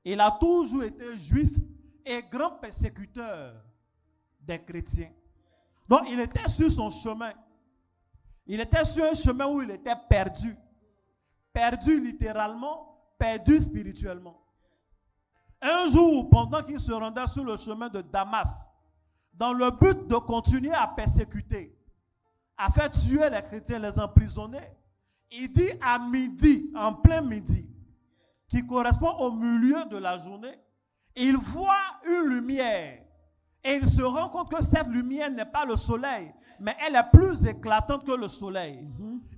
Il a toujours été juif et grand persécuteur des chrétiens. Donc il était sur son chemin. Il était sur un chemin où il était perdu. Perdu littéralement, perdu spirituellement. Un jour, pendant qu'il se rendait sur le chemin de Damas, dans le but de continuer à persécuter, à faire tuer les chrétiens, les emprisonner, il dit à midi, en plein midi, qui correspond au milieu de la journée, il voit une lumière et il se rend compte que cette lumière n'est pas le soleil, mais elle est plus éclatante que le soleil.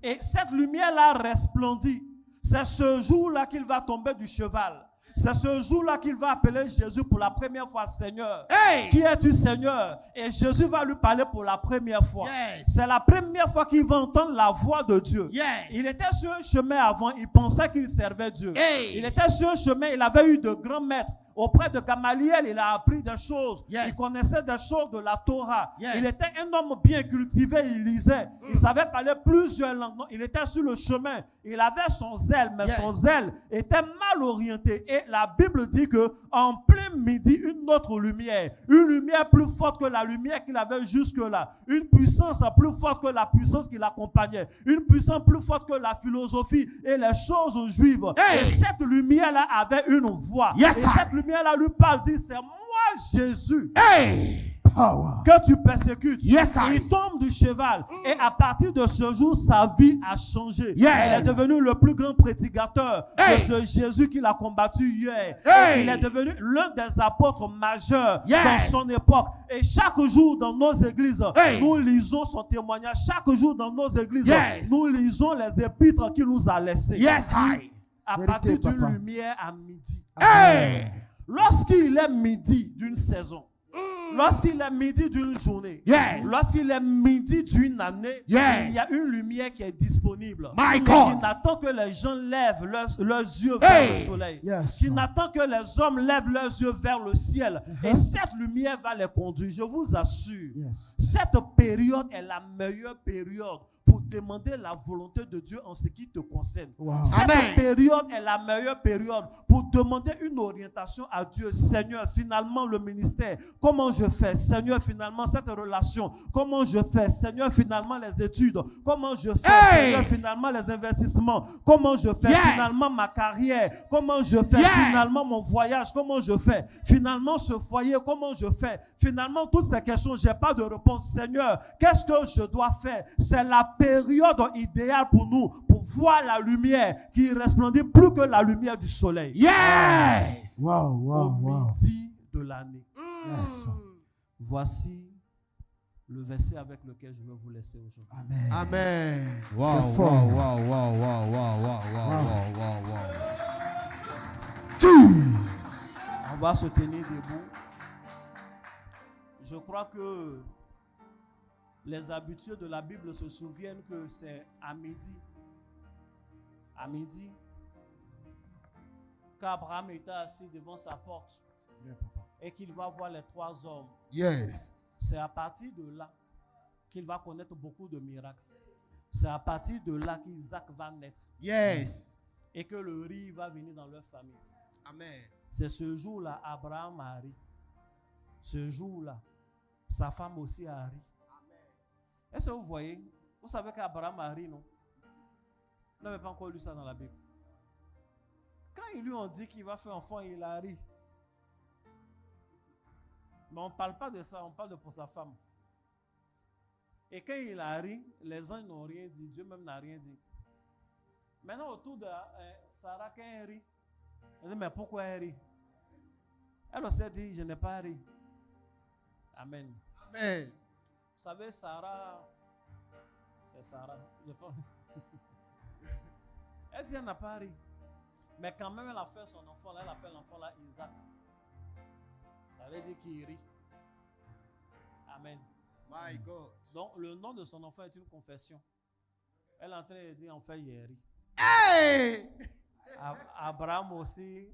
Et cette lumière-là resplendit. C'est ce jour-là qu'il va tomber du cheval. C'est ce jour-là qu'il va appeler Jésus pour la première fois Seigneur. Hey! Qui es-tu Seigneur? Et Jésus va lui parler pour la première fois. Yes. C'est la première fois qu'il va entendre la voix de Dieu. Yes. Il était sur un chemin avant, il pensait qu'il servait Dieu. Hey! Il était sur un chemin, il avait eu de grands maîtres. Auprès de Gamaliel, il a appris des choses. Yes. Il connaissait des choses de la Torah. Yes. Il était un homme bien cultivé, il lisait. Il savait parler plusieurs langues. Non, il était sur le chemin. Il avait son zèle, mais Yes. son zèle était mal orienté. Et la Bible dit que en plein midi, une autre lumière, une lumière plus forte que la lumière qu'il avait jusque-là, une puissance plus forte que la puissance qui l'accompagnait, une puissance plus forte que la philosophie et les choses juives. Hey. Et cette lumière-là avait une voix. Yes, et sir. cette lumière-là lui parle, dit, c'est moi Jésus. Hey! Power. Que tu persécutes. Yes, sir. Il tombe du cheval. Et à partir de ce jour, sa vie a changé. Yes. Il est devenu le plus grand prédicateur Hey. de ce Jésus qu'il a combattu hier. Hey. Et il est devenu l'un des apôtres majeurs Yes. dans son époque. Et chaque jour dans nos églises, Hey. nous lisons son témoignage. Chaque jour dans nos églises, Yes. nous lisons les épîtres qu'il nous a laissés. Yes, I. À Vérité, partir d'une papa. lumière à midi. Hey! Lorsqu'il est midi d'une saison, lorsqu'il est midi d'une journée, Yes. lorsqu'il est midi d'une année, Yes. il y a une lumière qui est disponible. My Qui God. n'attend que les gens lèvent leurs yeux Hey. vers le soleil. Yes. Qui n'attend que les hommes lèvent leurs yeux vers le ciel. Et cette lumière va les conduire. Je vous assure. Yes. Cette période est la meilleure période pour demander la volonté de Dieu en ce qui te concerne. Wow. Cette Amen. période est la meilleure période pour demander une orientation à Dieu. Seigneur, finalement le ministère, comment je fais? Seigneur, finalement cette relation, comment je fais? Seigneur, finalement les études, comment je fais? Hey! Seigneur, finalement les investissements, comment je fais? Yes. Finalement ma carrière, comment je fais? Yes. Finalement mon voyage, comment je fais? Finalement ce foyer, comment je fais? Finalement toutes ces questions, j'ai pas de réponse. Seigneur, qu'est-ce que je dois faire? C'est la période idéale pour nous, pour voir la lumière qui resplendit plus que la lumière du soleil. Yes. Wow, wow, Au wow. midi de l'année. Yes. Voici le verset avec lequel je vais vous laisser aujourd'hui. Amen. Amen. C'est fort. On va se tenir debout. Je crois que les habitués de la Bible se souviennent que c'est à midi, qu'Abraham était assis devant sa porte et qu'il va voir les 3 hommes. Yes. C'est à partir de là qu'il va connaître beaucoup de miracles. C'est à partir de là qu'Isaac va naître. Yes. Et que le riz va venir dans leur famille. Amen. C'est ce jour-là, Abraham a ri. Ce jour-là, sa femme aussi a ri. Est-ce que vous voyez? Vous savez qu'Abraham a ri, non? Vous n'avez pas encore lu ça dans la Bible. Quand ils lui ont dit qu'il va faire enfant, il a ri. Mais on ne parle pas de ça, on parle de pour sa femme. Et quand il a ri, les uns n'ont rien dit, Dieu même n'a rien dit. Maintenant, autour de Sarah, quand elle rit, elle dit, mais pourquoi elle rit? Elle aussi dit, je n'ai pas ri. Amen. Amen. Vous savez, Sarah, c'est Sarah. Elle dit, elle n'a pas ri. Mais quand même, elle a fait son enfant, elle appelle l'enfant là Isaac. Ça veut dire qu'il rit. Amen. My God. Donc, le nom de son enfant est une confession. Elle est en train de dire, en fait, il rit. Hey! Abraham aussi,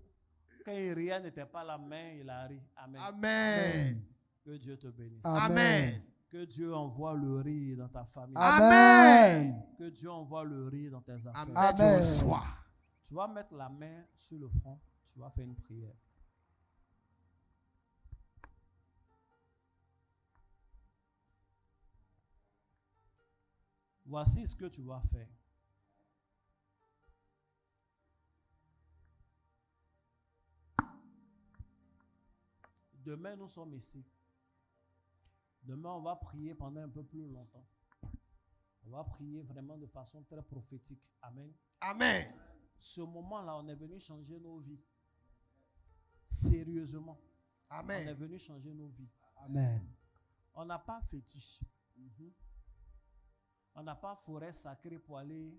quand il riait, elle n'était pas la main, il a ri. Amen. Amen. Que Dieu te bénisse. Amen. Que Dieu envoie le riz dans ta famille. Amen. Que Dieu envoie le riz dans tes affaires. Amen. Tu vas mettre la main sur le front. Tu vas faire une prière. Voici ce que tu vas faire. Demain, nous sommes ici. Demain, on va prier pendant un peu plus longtemps. On va prier vraiment de façon très prophétique. Amen. Amen. Ce moment-là, on est venu changer nos vies. Sérieusement. Amen. On est venu changer nos vies. Amen. On n'a pas fétiche. On n'a pas forêt sacrée pour aller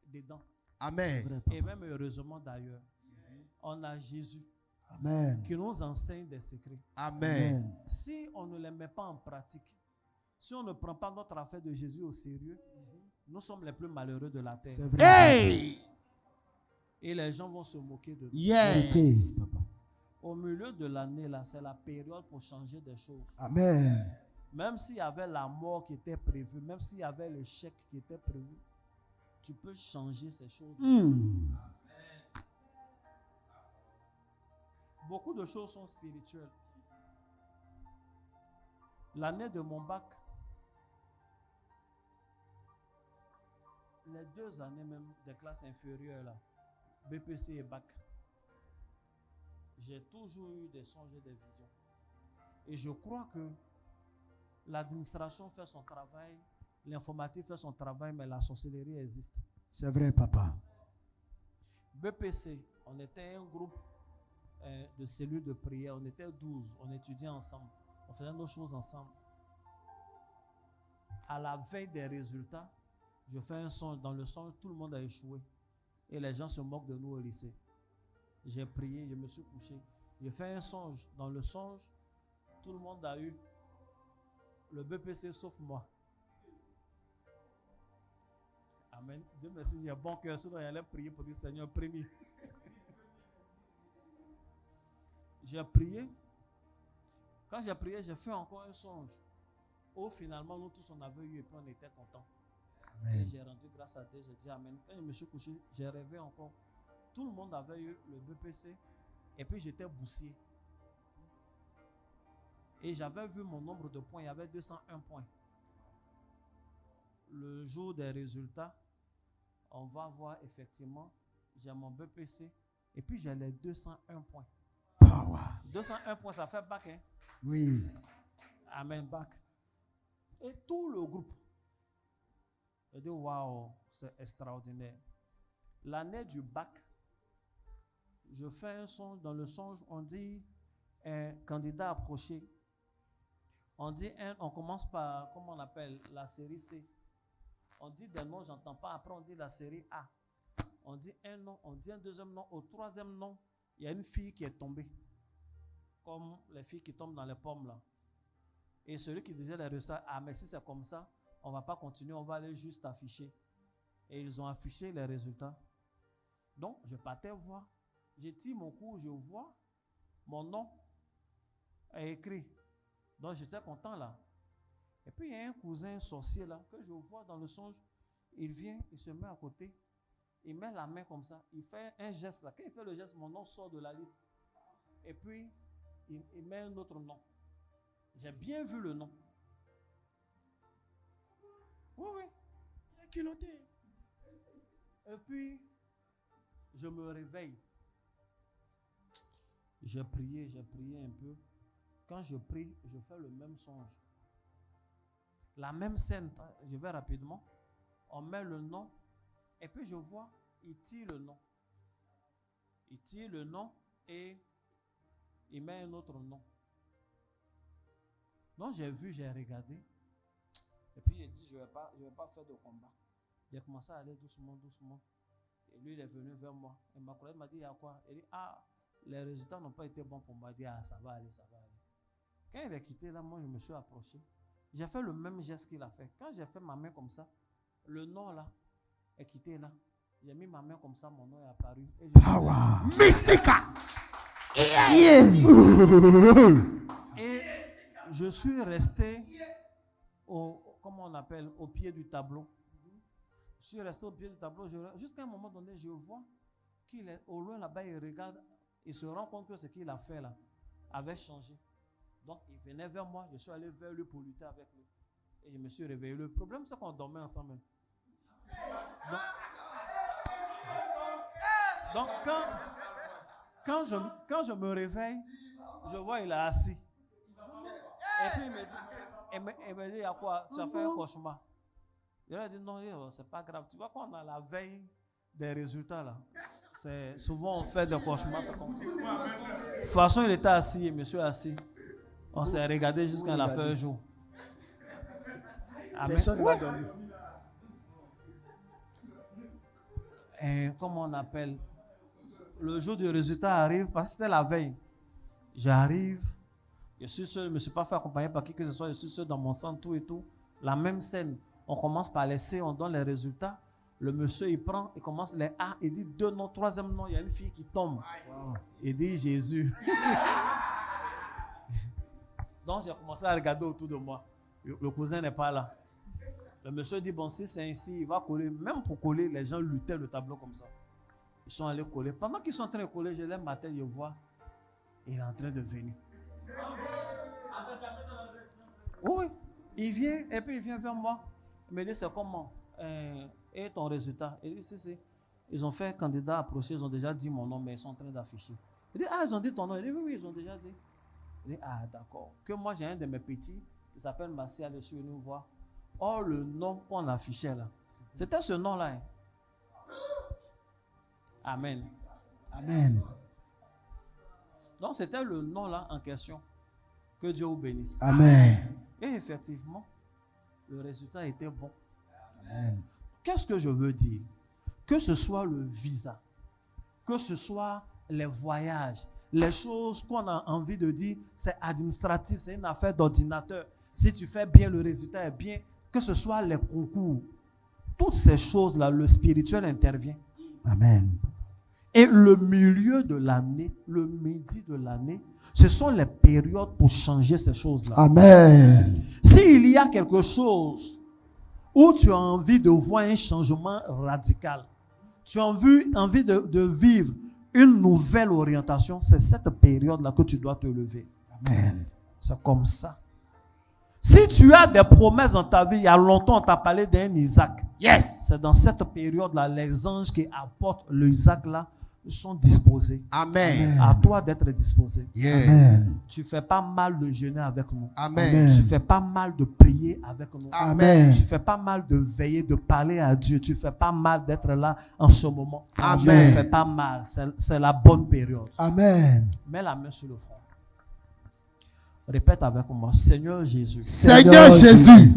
dedans. Amen. Et même heureusement d'ailleurs, on a Jésus. Amen. Qui nous enseigne des secrets. Amen. Si on ne les met pas en pratique, si on ne prend pas notre affaire de Jésus au sérieux, nous sommes les plus malheureux de la terre. C'est vrai. Hey! Et les gens vont se moquer de nous. Yes. Papa. Au milieu de l'année, là, c'est la période pour changer des choses. Amen. Même s'il y avait la mort qui était prévue, même s'il y avait l'échec qui était prévu, tu peux changer ces choses. Beaucoup de choses sont spirituelles. L'année de mon bac, les 2 années même des classes inférieures, là, BPC et bac, j'ai toujours eu des songes et des visions. Et je crois que l'administration fait son travail, l'informatique fait son travail, mais la sorcellerie existe. C'est vrai, papa. BPC, on était un groupe de cellules de prière, on était 12, on étudiait ensemble, on faisait nos choses ensemble. À la veille des résultats, je fais un songe. Dans le songe, tout le monde a échoué. Et les gens se moquent de nous au lycée. J'ai prié, je me suis couché. J'ai fait un songe. Dans le songe, tout le monde a eu le BPC sauf moi. Amen. Dieu merci, j'ai un bon cœur. Sinon, il allait prier pour dire Seigneur, premier. J'ai prié. Quand j'ai prié, j'ai fait encore un songe. Oh, finalement, nous tous, on avait eu et puis on était contents. Et j'ai rendu grâce à Dieu, j'ai dit Amen. Quand je me suis couché, j'ai rêvé encore. Tout le monde avait eu le BPC et puis j'étais boursier. Et j'avais vu mon nombre de points, il y avait 201 points. Le jour des résultats, on va voir effectivement, j'ai mon BPC et puis j'ai les 201 points. Power. 201 points, ça fait bac, hein? Oui. Amen, bac. Et tout le groupe, j'ai dit waouh, c'est extraordinaire. L'année du bac, je fais un songe. Dans le songe, on dit un candidat approché. On dit on commence par, comment on appelle, la série C. On dit des noms, j'entends pas. Après, on dit la série A. On dit un nom, on dit un deuxième nom. Au troisième nom, il y a une fille qui est tombée. Comme les filles qui tombent dans les pommes là. Et celui qui disait les résultats, ah mais si c'est comme ça, on va pas continuer, on va aller juste afficher. Et ils ont affiché les résultats. Donc, je partais voir. J'ai tiré mon coup, je vois mon nom est écrit. Donc, j'étais content là. Et puis, il y a un cousin sorcier là, que je vois dans le songe. Il vient, il se met à côté. Il met la main comme ça. Il fait un geste là. Quand il fait le geste, mon nom sort de la liste. Et puis, il met un autre nom. J'ai bien vu le nom. Oui, oui. Il est culotté. Et puis, je me réveille. J'ai prié un peu. Quand je prie, je fais le même songe. La même scène, je vais rapidement. On met le nom. Et puis je vois, il tire le nom. Il tire le nom et il met un autre nom. Donc j'ai vu, j'ai regardé. Et puis il dit, je vais pas faire de combat. Il a commencé à aller doucement. Et lui, il est venu vers moi. Et ma collègue m'a dit, il y a quoi? Il dit, les résultats n'ont pas été bons pour moi. Il dit, ça va aller. Quand il est quitté là, moi je me suis approché. J'ai fait le même geste qu'il a fait. Quand j'ai fait ma main comme ça, le nom là est quitté là. J'ai mis ma main comme ça, mon nom est apparu. Et Power. Mystica. Et je suis resté au pied du tableau. Je suis resté au pied du tableau. Jusqu'à un moment donné, je vois qu'il est au loin là-bas, il regarde, il se rend compte que ce qu'il a fait là avait changé. Donc, il venait vers moi, je suis allé vers lui pour lutter avec lui. Et je me suis réveillé. Le problème, c'est qu'on dormait ensemble. Donc quand je me réveille, je vois il est assis. Et puis il me dit, il y a quoi? Tu as fait un cauchemar. Je lui ai dit, non, c'est pas grave. Tu vois qu'on a la veille des résultats là. Souvent on fait des cauchemars. Comme ça. De toute façon, il était assis, monsieur assis. On s'est regardé jusqu'à la fin du jour. Amen. Personne ne va dormir. Et comment on appelle? Le jour du résultat arrive, parce que c'était la veille. J'arrive, je suis seul, je ne me suis pas fait accompagner par qui que ce soit, je suis seul dans mon centre, tout et tout. La même scène, on commence par les C, on donne les résultats. Le monsieur, il prend, il commence les A, il dit 2 noms, 3e nom, il y a une fille qui tombe. Wow. Il dit Jésus. Donc j'ai commencé à regarder autour de moi. Le cousin n'est pas là. Le monsieur dit, bon, si c'est ainsi, il va coller. Même pour coller, les gens luttaient le tableau comme ça. Ils sont allés coller. Pendant qu'ils sont en train de coller, je lève ma tête, je vois, il est en train de venir. Oui, il vient, et puis il vient vers moi. Il me dit, c'est comment? Et ton résultat? Il dit, si. Ils ont fait un candidat approché, ils ont déjà dit mon nom, mais ils sont en train d'afficher. Il dit, ils ont dit ton nom? Il dit, oui, ils ont déjà dit. Il dit, d'accord. Que moi, j'ai un de mes petits qui s'appelle Martial, je suis venu voir. Or, le nom qu'on affichait là, c'était ce nom-là. Hein. Amen. Amen. Donc, c'était le nom là en question. Que Dieu vous bénisse. Amen. Et effectivement, le résultat était bon. Amen. Qu'est-ce que je veux dire? Que ce soit le visa, que ce soit les voyages, les choses qu'on a envie de dire, c'est administratif, c'est une affaire d'ordinateur. Si tu fais bien, le résultat est bien. Que ce soit les concours, toutes ces choses-là, le spirituel intervient. Amen. Et le milieu de l'année, le midi de l'année, ce sont les périodes pour changer ces choses-là. Amen. S'il y a quelque chose où tu as envie de voir un changement radical, tu as envie de vivre une nouvelle orientation, c'est cette période-là que tu dois te lever. Amen. C'est comme ça. Si tu as des promesses dans ta vie, il y a longtemps on t'a parlé d'un Isaac. Yes. C'est dans cette période-là, les anges qui apportent le Isaac-là sont disposés. Amen. À toi d'être disposé. Yes. Amen. Tu fais pas mal de jeûner avec nous. Amen. Tu fais pas mal de prier avec nous. Amen. Tu fais pas mal de veiller, de parler à Dieu. Tu fais pas mal d'être là en ce moment. Amen. Tu ne fais pas mal. C'est la bonne période. Amen. Mets la main sur le front. Répète avec moi. Seigneur Jésus. Seigneur Jésus.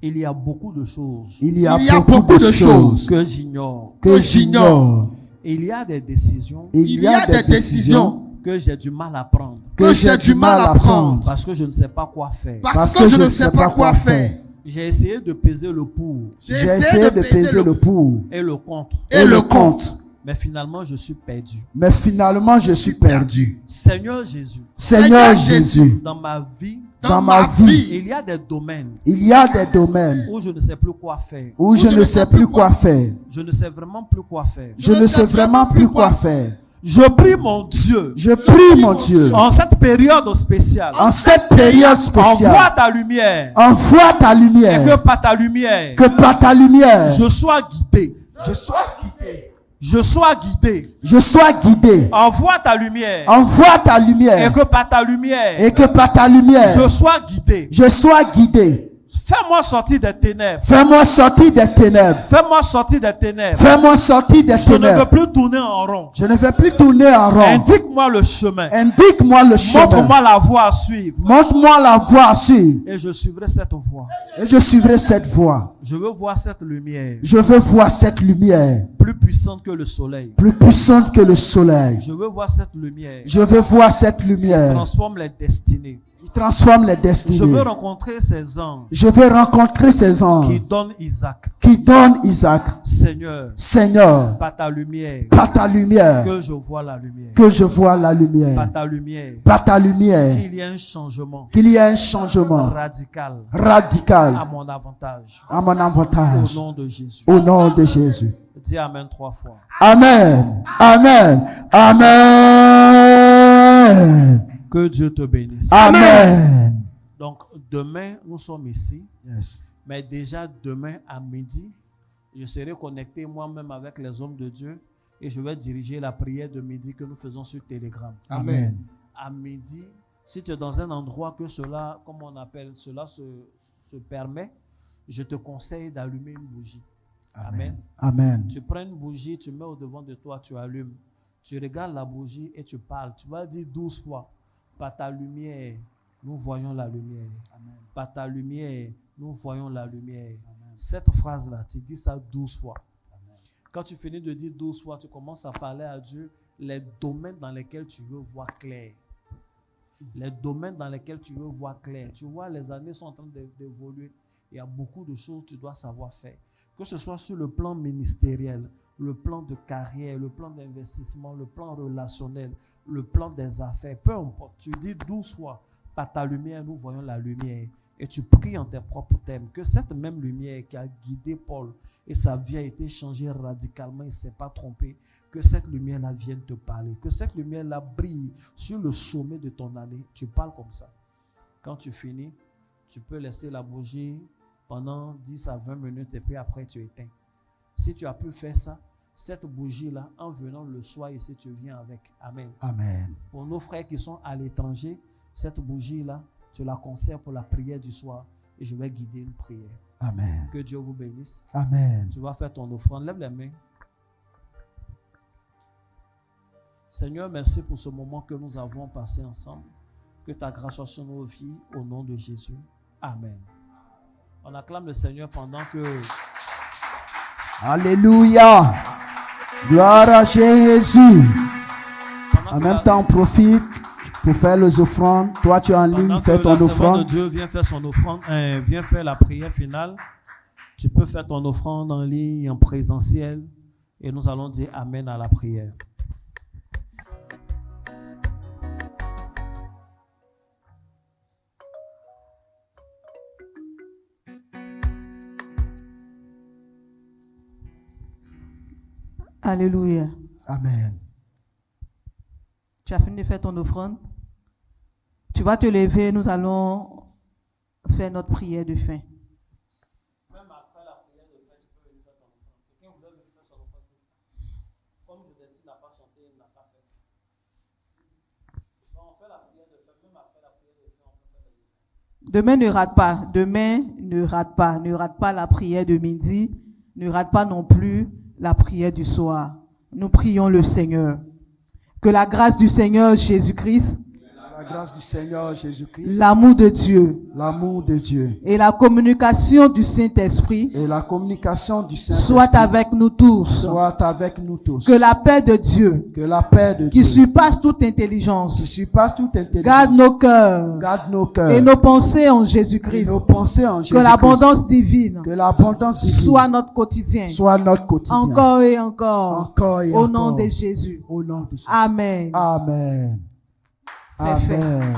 Il y a beaucoup de choses. Il y a beaucoup de choses que j'ignore. que j'ignore. Il y a des décisions. Il y a des décisions que j'ai du mal à prendre. que j'ai du mal à prendre. Parce que je ne sais pas quoi faire. Parce que je ne sais pas quoi faire. J'ai essayé de peser le pour J'ai essayé de peser le pour et le contre. et le contre. Mais finalement, je suis perdu. Mais finalement, je suis perdu. Seigneur Jésus, Seigneur Jésus, dans ma vie, dans ma vie, il y a des domaines il y a des domaines où je ne sais plus quoi faire. où je ne sais plus quoi faire. Je ne sais vraiment plus quoi faire. Je ne sais vraiment plus quoi faire. Je prie mon Dieu. Je prie mon Dieu, En cette période spéciale, en cette période envoie spéciale, ta lumière. envoie ta Et lumière, que par ta lumière, que par ta lumière, je sois guidé. je sois guidé. je sois guidé. Envoie ta lumière. Envoie ta Et lumière, que par ta lumière, et que par ta lumière, je sois guidé. je sois guidé. Fais-moi sortir des ténèbres. Fais-moi sortir des ténèbres. Fais-moi sortir des ténèbres. Fais-moi sortir des Je ne veux ténèbres. plus tourner en rond. Je ne vais plus tourner en rond. Indique-moi le chemin. Indique-moi le chemin. Montre-moi la voie à suivre. Montre-moi la voie à suivre. Et je suivrai cette voie. Et je suivrai cette voie. Je veux voir cette lumière Je veux voir cette lumière plus puissante que le soleil. plus puissante que le soleil. Je veux voir cette lumière Je veux voir cette lumière transforme les destinées. qui transforme les Je veux destinées. rencontrer ces anges Je veux rencontrer ces anges qui donnent Isaac. qui donnent Isaac. Seigneur, Seigneur, par ta lumière, par ta lumière, que je vois la lumière. que je vois la lumière. Par ta lumière, Par ta lumière, qu'il y ait un changement qu'il y ait un changement radical à radical mon avantage. à mon Au avantage. nom de Jésus. Au nom de Jésus. Dis Amen 3 fois. Amen. Amen. Amen. Que Dieu te bénisse. Amen. Donc, demain, nous sommes ici. Yes. Mais déjà, demain à midi, je serai connecté moi-même avec les hommes de Dieu et je vais diriger la prière de midi que nous faisons sur Telegram. Amen. À midi, si tu es dans un endroit que cela, comme on appelle, cela se permet, je te conseille d'allumer une bougie. Amen. Amen. Tu prends une bougie, tu mets au devant de toi, tu allumes. Tu regardes la bougie et tu parles. Tu vas dire 12 fois, par ta lumière, nous voyons la lumière. Amen. Par ta lumière, nous voyons la lumière. Amen. Cette phrase-là, tu dis ça 12 fois. Amen. Quand tu finis de dire 12 fois, tu commences à parler à Dieu les domaines dans lesquels tu veux voir clair. Les domaines dans lesquels tu veux voir clair. Tu vois, les années sont en train d'évoluer. Il y a beaucoup de choses que tu dois savoir faire. Que ce soit sur le plan ministériel, le plan de carrière, le plan d'investissement, le plan relationnel, le plan des affaires, peu importe. Tu dis 12 fois, par ta lumière, nous voyons la lumière. Et tu pries en tes propres termes. Que cette même lumière qui a guidé Paul et sa vie a été changée radicalement, il ne s'est pas trompé. Que cette lumière-là vienne te parler. Que cette lumière-là brille sur le sommet de ton année. Tu parles comme ça. Quand tu finis, tu peux laisser la bougie pendant 10 à 20 minutes et puis après tu éteins. Si tu as pu faire ça, cette bougie-là, en venant le soir ici, tu viens avec. Amen. Amen. Pour nos frères qui sont à l'étranger, cette bougie-là, tu la conserves pour la prière du soir et je vais guider une prière. Amen. Que Dieu vous bénisse. Amen. Tu vas faire ton offrande. Lève les mains. Seigneur, merci pour ce moment que nous avons passé ensemble. Que ta grâce soit sur nos vies au nom de Jésus. Amen. On acclame le Seigneur pendant que... Alléluia. Gloire à Jésus. En même temps, on profite pour faire les offrandes. Toi, tu es en ligne, fais ton offrande. De Dieu vient faire son offrande, vient faire la prière finale. Tu peux faire ton offrande en ligne, en présentiel. Et nous allons dire Amen à la prière. Alléluia. Amen. Tu as fini de faire ton offrande. Tu vas te lever, nous allons faire notre prière de fin. Même après la prière de fin, tu peux venir faire ton offrande. Quelqu'un voudrait venir faire son offrande. Comme je décide n'a pas chanté, il n'a pas fait. Donc on fait la prière de fin, même après la prière de fin, on peut faire les offrandes. Demain ne rate pas. Demain ne rate pas. Ne rate pas la prière de midi. Ne rate pas non plus la prière du soir. Nous prions le Seigneur. Que la grâce du Seigneur Jésus-Christ, La grâce du Seigneur Jésus-Christ, l'amour de Dieu et la communication du Saint-Esprit la communication du Saint-Esprit soit avec nous tous. soit avec nous tous. Que la paix de Dieu, Que la paix de qui Dieu, surpasse toute qui intelligence, surpasse toute intelligence, garde nos cœurs garde nos cœurs et nos pensées en et Jésus-Christ. nos pensées en Que Jésus-Christ. l'abondance divine Que l'abondance divine soit notre quotidien. soit notre quotidien. Encore et encore. Encore et Au nom encore. de Jésus. Au nom de Jésus. Amen. Amen. C'est fait. Amen.